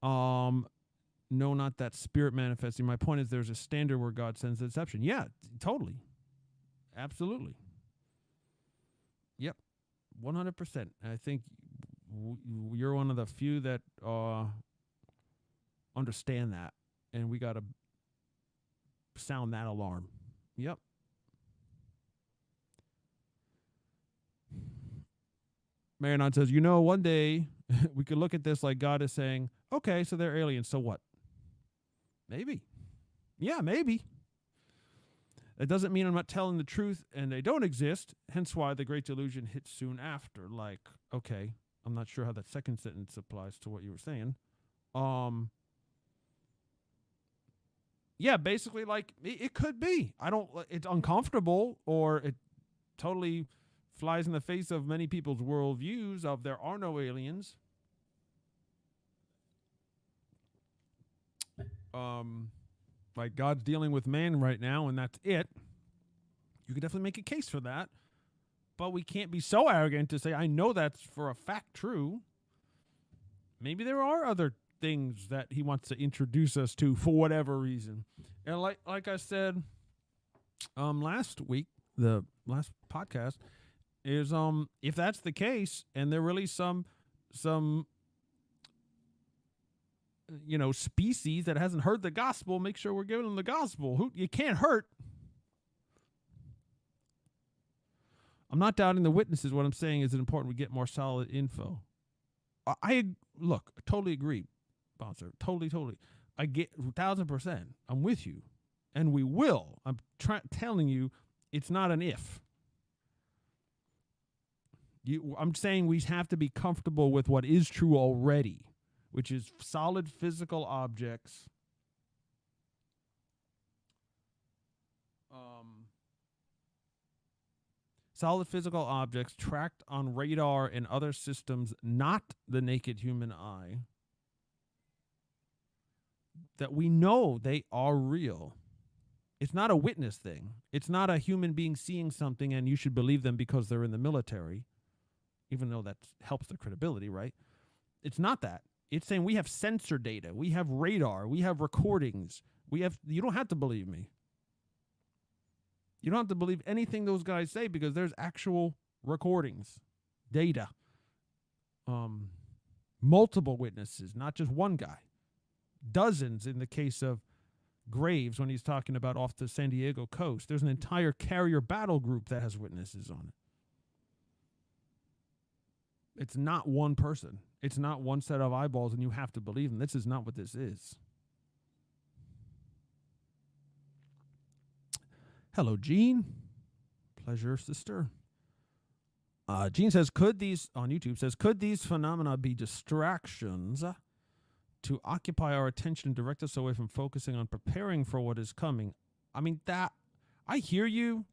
S3: No, not that spirit manifesting. My point is there's a standard where God sends the deception. Yeah, totally. Absolutely. Yep. 100%. I think you're one of the few that understand that, and we got to sound that alarm. Yep. Marinon says, one day we could look at this like God is saying, okay, so they're aliens, so what? Maybe. Yeah, maybe. That doesn't mean I'm not telling the truth and they don't exist, hence why the Great Delusion hits soon after. Like, okay, I'm not sure how that second sentence applies to what you were saying. Yeah, basically, like, it could be. It's uncomfortable, or it totally flies in the face of many people's worldviews of there are no aliens. Like God's dealing with man right now, and that's it. You could definitely make a case for that. But we can't be so arrogant to say, I know that's for a fact true. Maybe there are other things that he wants to introduce us to for whatever reason. And like I said last week, the last podcast, is if that's the case and there really some species that hasn't heard the gospel, make sure we're giving them the gospel. You can't hurt. I'm not doubting the witnesses. What I'm saying is it's important we get more solid info. I totally agree, Bouncer. Totally. I get 1,000%. I'm with you. and we will. I'm telling you, it's not an if. I'm saying we have to be comfortable with what is true already, which is solid physical objects. Solid physical objects tracked on radar and other systems, not the naked human eye, that we know they are real. It's not a witness thing. It's not a human being seeing something and you should believe them because they're in the military, even though that helps their credibility, right? It's not that. It's saying we have sensor data, we have radar, we have recordings, you don't have to believe me. You don't have to believe anything those guys say because there's actual recordings, data, multiple witnesses, not just one guy. Dozens in the case of Graves when he's talking about off the San Diego coast. There's an entire carrier battle group that has witnesses on it. It's not one person. It's not one set of eyeballs and you have to believe them. This is not what this is. Hello, Jean. Pleasure, sister. Jean says, could these phenomena be distractions to occupy our attention and direct us away from focusing on preparing for what is coming? I mean, that, I hear you,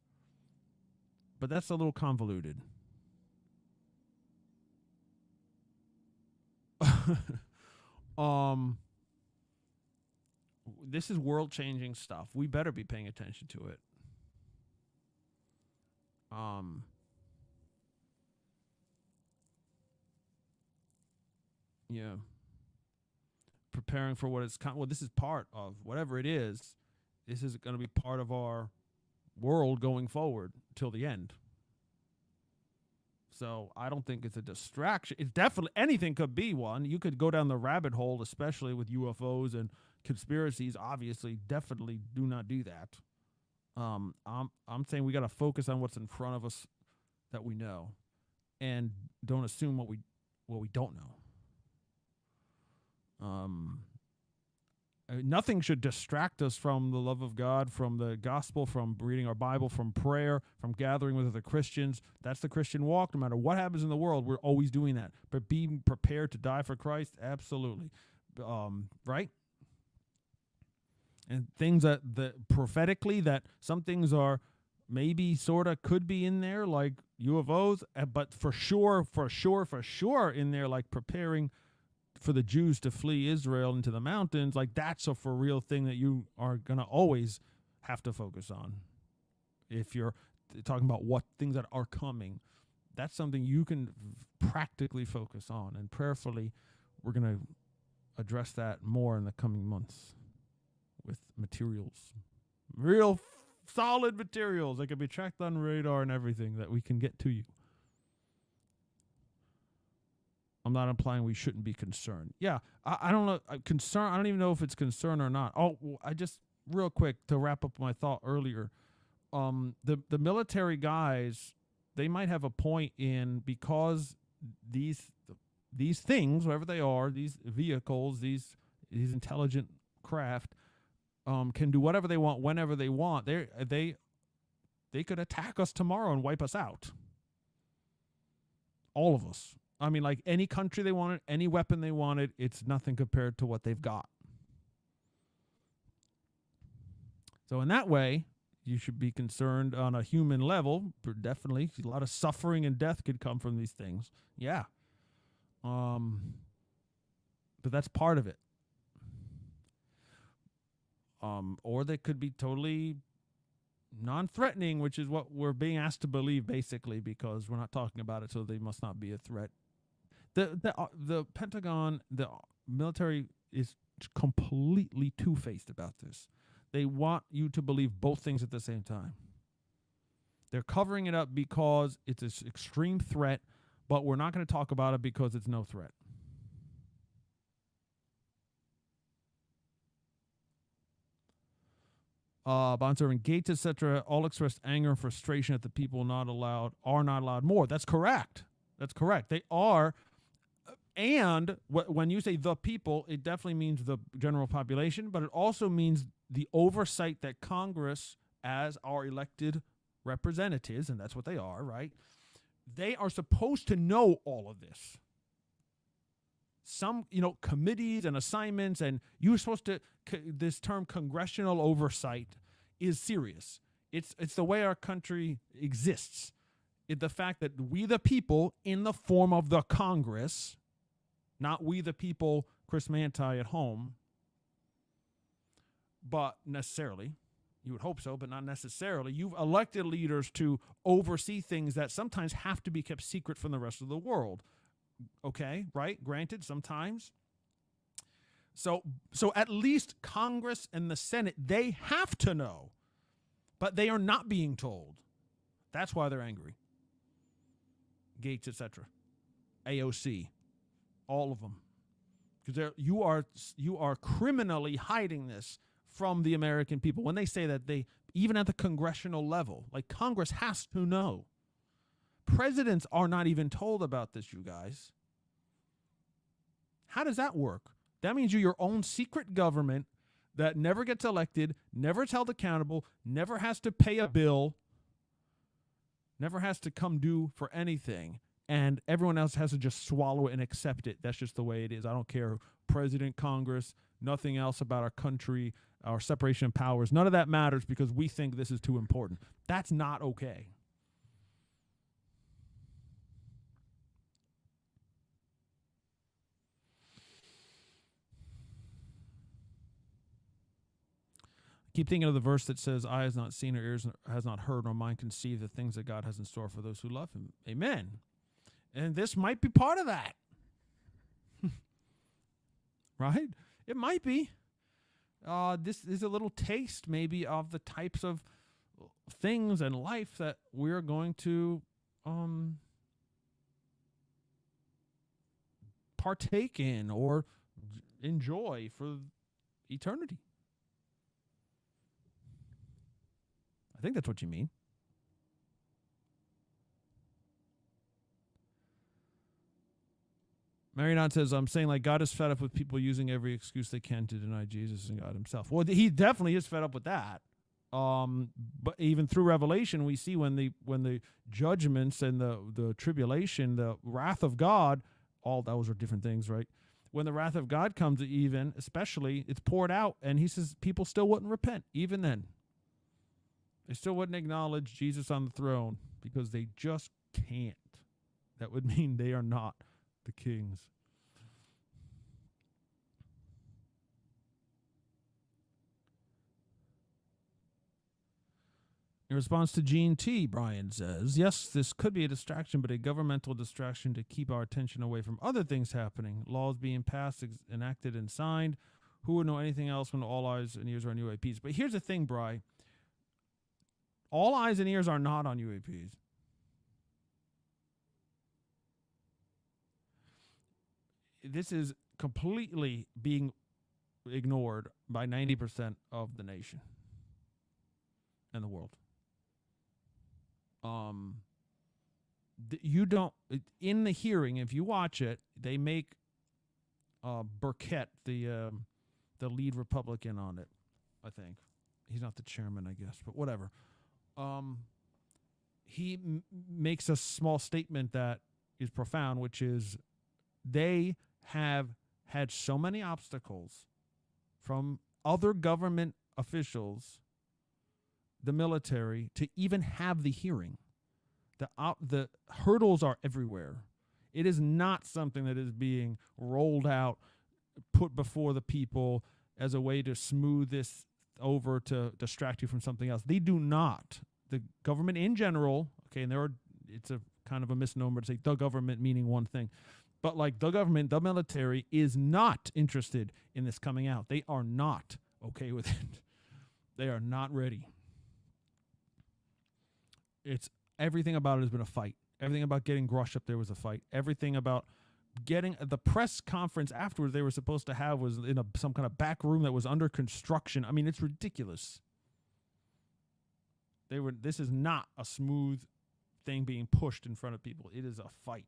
S3: but that's a little convoluted. This is world-changing stuff. We better be paying attention to it. Yeah. Preparing for what is well, this is part of whatever it is. This is going to be part of our world going forward till the end. So I don't think it's a distraction. It's definitely, anything could be one. You could go down the rabbit hole, especially with UFOs and conspiracies. Obviously, definitely do not do that. I'm saying we got to focus on what's in front of us that we know, and don't assume what we don't know. Nothing should distract us from the love of God, from the gospel, from reading our Bible, from prayer, from gathering with other Christians. That's the Christian walk. No matter what happens in the world, we're always doing that. But being prepared to die for Christ, absolutely. Right? And things that prophetically, that some things are maybe sort of could be in there, like UFOs, but for sure in there, like preparing for the Jews to flee Israel into the mountains, like that's a for real thing that you are going to always have to focus on. If you're talking about what things that are coming, that's something you can practically focus on. And prayerfully, we're going to address that more in the coming months with materials, real solid materials that can be tracked on radar and everything that we can get to you. I'm not implying we shouldn't be concerned. Yeah, I don't know. Concern. I don't even know if it's concern or not. Oh, well, I just real quick to wrap up my thought earlier. The military guys, they might have a point in, because these things, whatever they are, these vehicles, these intelligent craft, can do whatever they want whenever they want. They could attack us tomorrow and wipe us out. All of us. I mean, like any country they wanted, any weapon they wanted, it's nothing compared to what they've got. So in that way, you should be concerned on a human level. Definitely, a lot of suffering and death could come from these things. Yeah. But that's part of it. Or they could be totally non-threatening, which is what we're being asked to believe, basically, because we're not talking about it, so they must not be a threat. The Pentagon, the military is completely two-faced about this. They want you to believe both things at the same time. They're covering it up because it's an extreme threat, but we're not going to talk about it because it's no threat. Bondservant Gates, etc., all expressed anger and frustration at the people are not allowed more. That's correct. That's correct. They are. And when you say the people, it definitely means the general population, but it also means the oversight that Congress, as our elected representatives, and that's what they are, right? They are supposed to know all of this. Some, committees and assignments, and you're supposed to, this term congressional oversight is serious. It's the way our country exists. The fact that we the people, in the form of the Congress, not we the people, Chris Manti at home, but necessarily, you would hope so, but not necessarily. You've elected leaders to oversee things that sometimes have to be kept secret from the rest of the world. Okay, right? Granted, sometimes. So at least Congress and the Senate, they have to know, but they are not being told. That's why they're angry. Gates, etc., AOC, all of them, because you are criminally hiding this from the American people. When they say that, they, even at the congressional level, like Congress has to know. Presidents are not even told about this, you guys. How does that work? That means you're your own secret government that never gets elected, never is held accountable, never has to pay a bill, never has to come due for anything, and everyone else has to just swallow it and accept it. That's just the way it is. I don't care. President, Congress, nothing else about our country, our separation of powers. None of that matters because we think this is too important. That's not okay. Keep thinking of the verse that says, eye has not seen, or ears has not heard, nor mind conceived the things that God has in store for those who love him. Amen. And this might be part of that. Right? It might be. This is a little taste maybe of the types of things in life that we're going to partake in or enjoy for eternity. I think that's what you mean. Marianne says, I'm saying like God is fed up with people using every excuse they can to deny Jesus and God himself. Well, he definitely is fed up with that. But even through Revelation, we see when the judgments and the tribulation, the wrath of God, all those are different things, right? When the wrath of God comes, even, especially, it's poured out, and he says people still wouldn't repent, even then. They still wouldn't acknowledge Jesus on the throne because they just can't. That would mean they are not the kings. In response to Gene T., Brian says, yes, this could be a distraction, but a governmental distraction to keep our attention away from other things happening, laws being passed, enacted, and signed. Who would know anything else when all eyes and ears are on UAPs? But here's the thing, Bri. All eyes and ears are not on UAPs. This is completely being ignored by 90% of the nation and the world. You don't, in the hearing, if you watch it, they make Burkett the lead Republican on it, I think. He's not the chairman, I guess, but whatever. He makes a small statement that is profound, which is they have had so many obstacles from other government officials, the military, to even have the hearing. The hurdles are everywhere. It is not something that is being rolled out, put before the people as a way to smooth this over to distract you from something else. They do not. The government in general, okay, and it's a kind of a misnomer to say the government meaning one thing, but like the government, the military is not interested in this coming out. They are not okay with it. They are not ready. It's everything about it has been a fight. Everything about getting Grush up there was a fight. Everything about getting the press conference afterwards they were supposed to have was in some kind of back room that was under construction. I mean, it's ridiculous. This is not a smooth thing being pushed in front of people. It is a fight.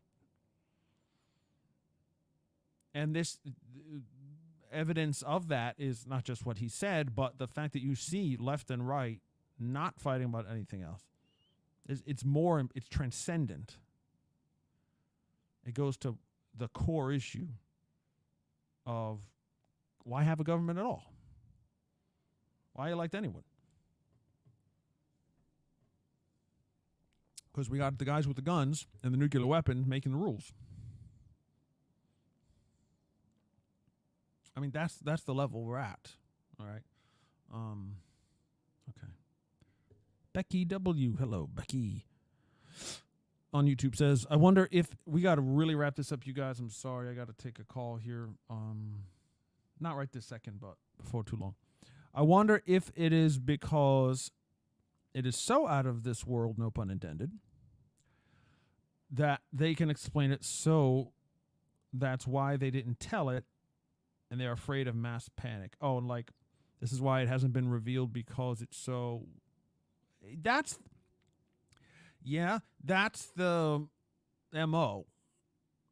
S3: And this, evidence of that is not just what he said, but the fact that you see left and right not fighting about anything else. It's transcendent. It goes to the core issue of why have a government at all? Why elect anyone? Because we got the guys with the guns and the nuclear weapon making the rules. I mean, that's the level we're at. All right. Okay. Becky W. Hello, Becky. On YouTube says, I wonder if we got to really wrap this up, you guys. I'm sorry. I got to take a call here. Not right this second, but before too long. I wonder if it is because it is so out of this world, no pun intended, that they can explain it, so that's why they didn't tell it, and they're afraid of mass panic. Oh, and like, this is why it hasn't been revealed, because it's so... That's the MO.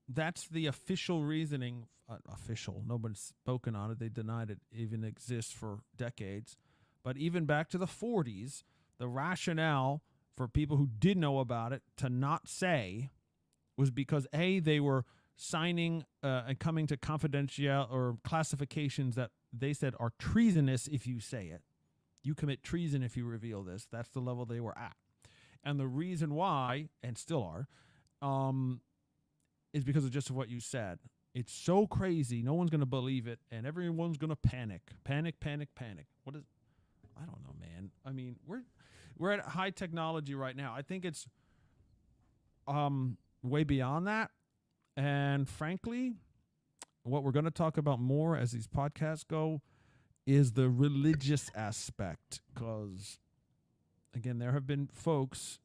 S3: That's the official reasoning. Official. Nobody's spoken on it. They denied it even exists for decades. But even back to the 40s, the rationale for people who did know about it to not say was because, A, they were signing and coming to confidential or classifications that they said are treasonous if you say it. You commit treason if you reveal this. That's the level they were at. And the reason why, and still are, is because of just what you said. It's so crazy, no one's going to believe it, and everyone's going to panic. Panic, panic, panic. What is... I don't know, man. I mean, we're at high technology right now. I think it's way beyond that. And frankly, what we're going to talk about more as these podcasts go is the religious aspect, because, again, there have been folks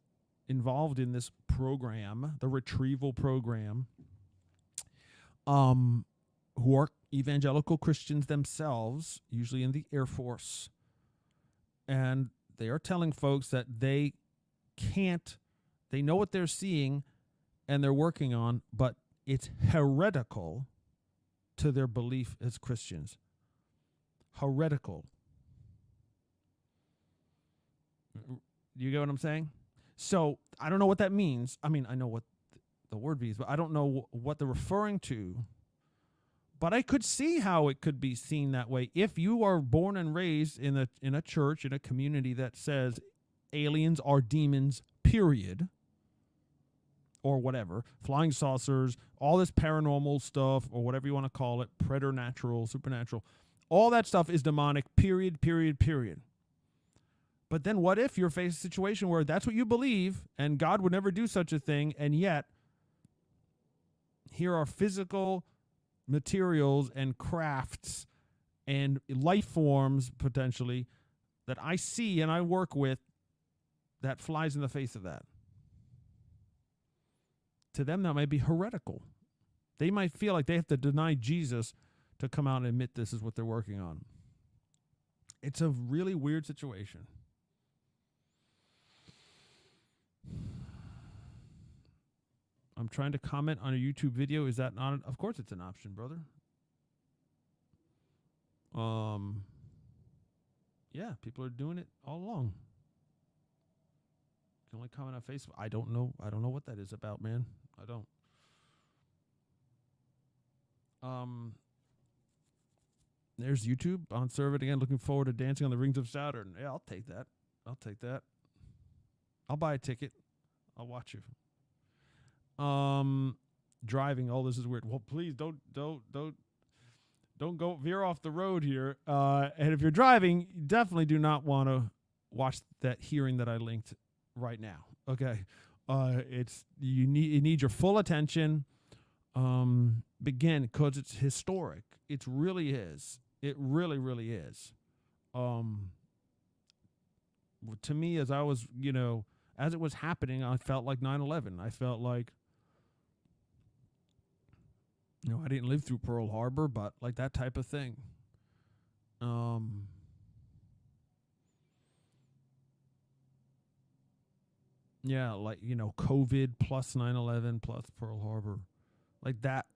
S3: involved in this program, the retrieval program, who are evangelical Christians themselves, usually in the Air Force, and they are telling folks that they know what they're seeing and they're working on, but it's heretical to their belief as Christians. Heretical. You get what I'm saying? So I don't know what that means. I mean, I know what the word means, but I don't know what they're referring to. But I could see how it could be seen that way. If you are born and raised in a church, in a community that says aliens are demons, period, or whatever, flying saucers, all this paranormal stuff, or whatever you want to call it, preternatural, supernatural, all that stuff is demonic, period, period, period. But then what if you're facing a situation where that's what you believe, and God would never do such a thing, and yet here are physical materials and crafts and life forms, potentially, that I see and I work with that flies in the face of that. To them, that might be heretical. They might feel like they have to deny Jesus to come out and admit this is what they're working on. It's a really weird situation. I'm trying to comment on a YouTube video. Is that not? Of course it's an option, brother. Yeah, people are doing it all along. You can only comment on Facebook. I don't know what that is about, man. I don't. There's YouTube on serve it again. Looking forward to dancing on the rings of Saturn. Yeah, I'll take that. I'll buy a ticket. I'll watch you. Driving. Oh, this is weird. Well, please don't go veer off the road here. And if you're driving, you definitely do not want to watch that hearing that I linked right now. Okay. It needs your full attention. Begin, because it's historic. It really is. It really, really is. To me, as I was, as it was happening, I felt like 9/11. I felt like, I didn't live through Pearl Harbor, but like that type of thing. Yeah, like, COVID plus 9/11 plus Pearl Harbor. Like that.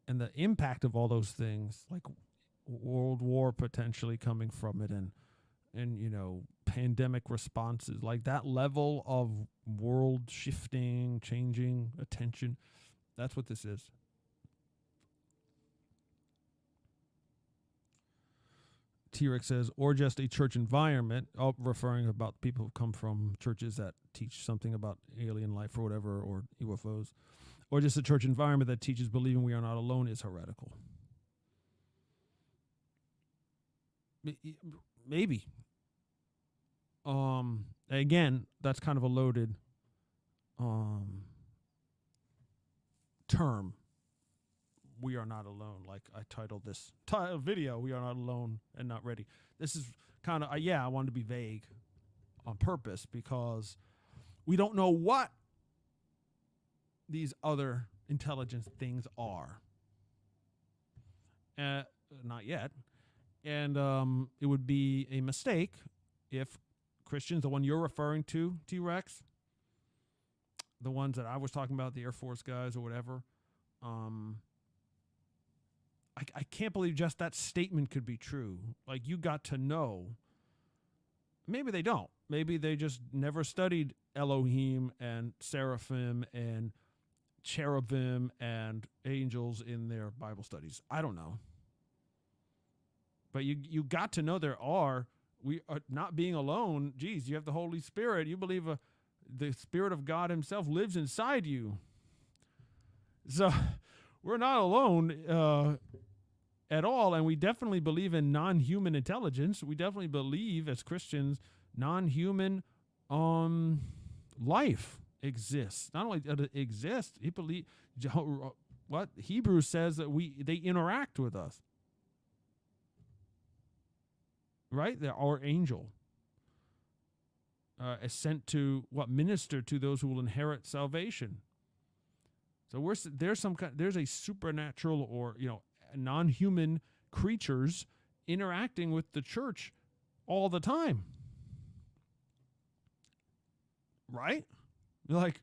S3: and the impact of all those things, like world war potentially coming from it, and pandemic responses, like that level of world shifting, changing attention. That's what this is. T-Rex says, or just a church environment, referring about people who come from churches that teach something about alien life or whatever, or UFOs, or just a church environment that teaches believing we are not alone is heretical. Maybe. Again, that's kind of a loaded term. We are not alone. Like I titled this video, "We Are Not Alone and Not Ready." This is kind of, I wanted to be vague on purpose because we don't know what these other intelligence things are. Not yet. And it would be a mistake if Christians, the one you're referring to, T-Rex, the ones that I was talking about, the Air Force guys or whatever, I can't believe just that statement could be true. Like, you got to know. Maybe they don't. Maybe they just never studied Elohim and seraphim and cherubim and angels in their Bible studies. I don't know. But you got to know there are. We are not being alone. Geez, you have the Holy Spirit. You believe the Spirit of God himself lives inside you. So we're not alone at all, and we definitely believe in non-human intelligence. We definitely believe as Christians non-human life exists. Not only does it exist, he believe what Hebrews says that they interact with us. Right? They're our angel. Is sent to minister to those who will inherit salvation. So there's a supernatural or non-human creatures interacting with the church all the time. Right? Like,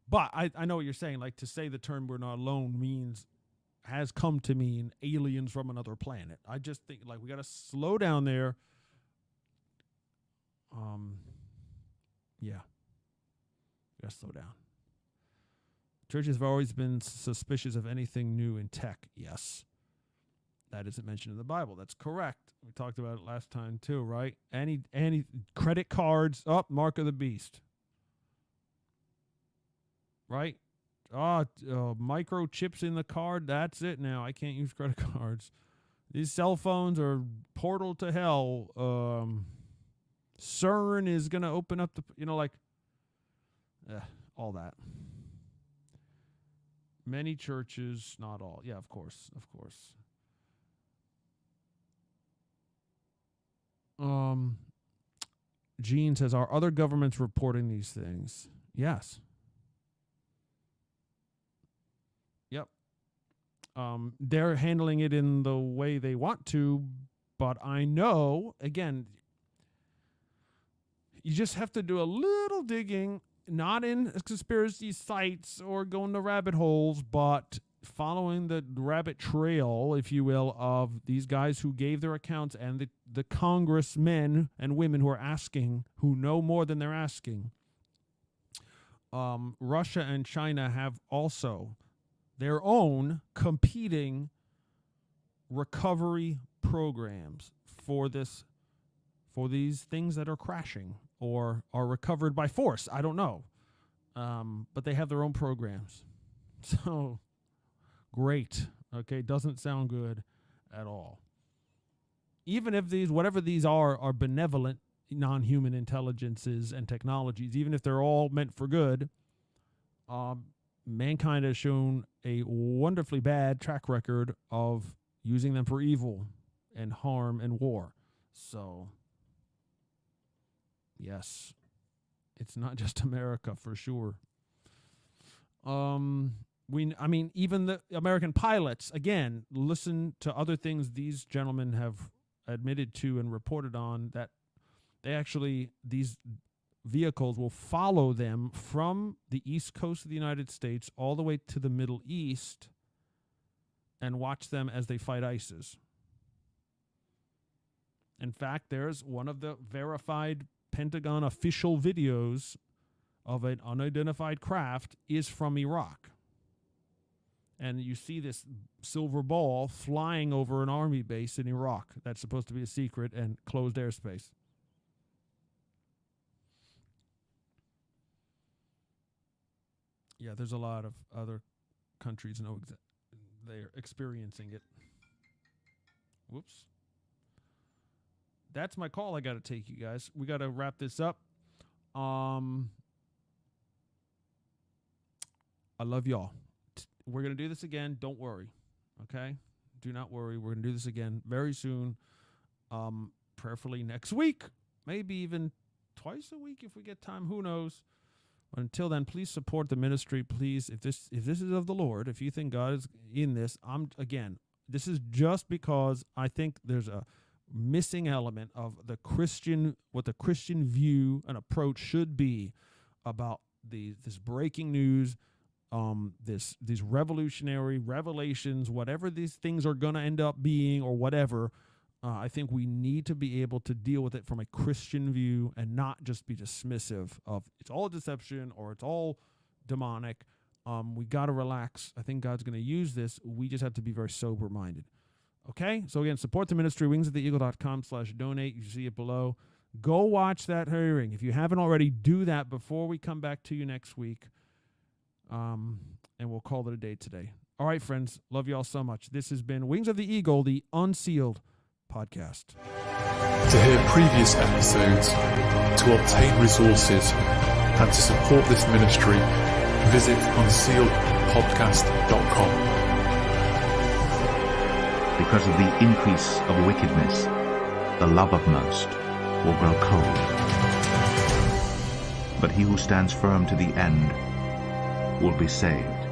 S3: but I know what you're saying. Like, to say the term "we're not alone" has come to mean aliens from another planet. I just think, like, we got to slow down there. We got to slow down. Churches have always been suspicious of anything new in tech. Yes. That isn't mentioned in the Bible. That's correct. We talked about it last time too, right? Any credit cards, mark of the beast. Right? Microchips in the card, that's it now. I can't use credit cards. These cell phones are portal to hell. CERN is going to open up all that. Many churches, not all. Yeah, of course. Gene says, are other governments reporting these things? Yes. Yep. They're handling it in the way they want to, but I know, again, you just have to do a little digging, not in conspiracy sites or going to rabbit holes, but following the rabbit trail, if you will, of these guys who gave their accounts and the congressmen and women who are asking, who know more than they're asking. Russia and China have also their own competing recovery programs for these things that are crashing or are recovered by force. I don't know. But they have their own programs. So great. Okay. Doesn't sound good at all. Even if whatever these are benevolent non-human intelligences and technologies, even if they're all meant for good, mankind has shown a wonderfully bad track record of using them for evil and harm and war. So, yes, it's not just America for sure. Even the American pilots, again, listen to other things these gentlemen have admitted to and reported on, that they actually, these vehicles will follow them from the east coast of the United States all the way to the Middle East and watch them as they fight ISIS. In fact, there's one of the verified Pentagon official videos of an unidentified craft is from Iraq. And you see this silver ball flying over an army base in Iraq. That's supposed to be a secret and closed airspace. Yeah, there's a lot of other countries they're experiencing it. Whoops. That's my call I got to take, you guys. We got to wrap this up. I love y'all. We're going to do this again. Don't worry. Okay? Do not worry. We're going to do this again very soon. Prayerfully next week. Maybe even twice a week if we get time. Who knows? But until then, please support the ministry. Please, if this is of the Lord, if you think God is in this, this is just because I think there's a missing element of what the Christian view and approach should be about this breaking news, these revolutionary revelations, whatever these things are going to end up being or whatever. I think we need to be able to deal with it from a Christian view and not just be dismissive of it's all deception or it's all demonic. We got to relax. I think God's going to use this. We just have to be very sober-minded. Okay? So again, support the ministry, wingsoftheeagle.com/donate. You see it below. Go watch that hearing. If you haven't already, do that before we come back to you next week. And we'll call it a day today. All right, friends. Love you all so much. This has been Wings of the Eagle, the Unsealed podcast.
S2: To hear previous episodes, to obtain resources, and to support this ministry, visit unsealedpodcast.com.
S1: Because of the increase of wickedness, the love of most will grow cold. But he who stands firm to the end will be saved.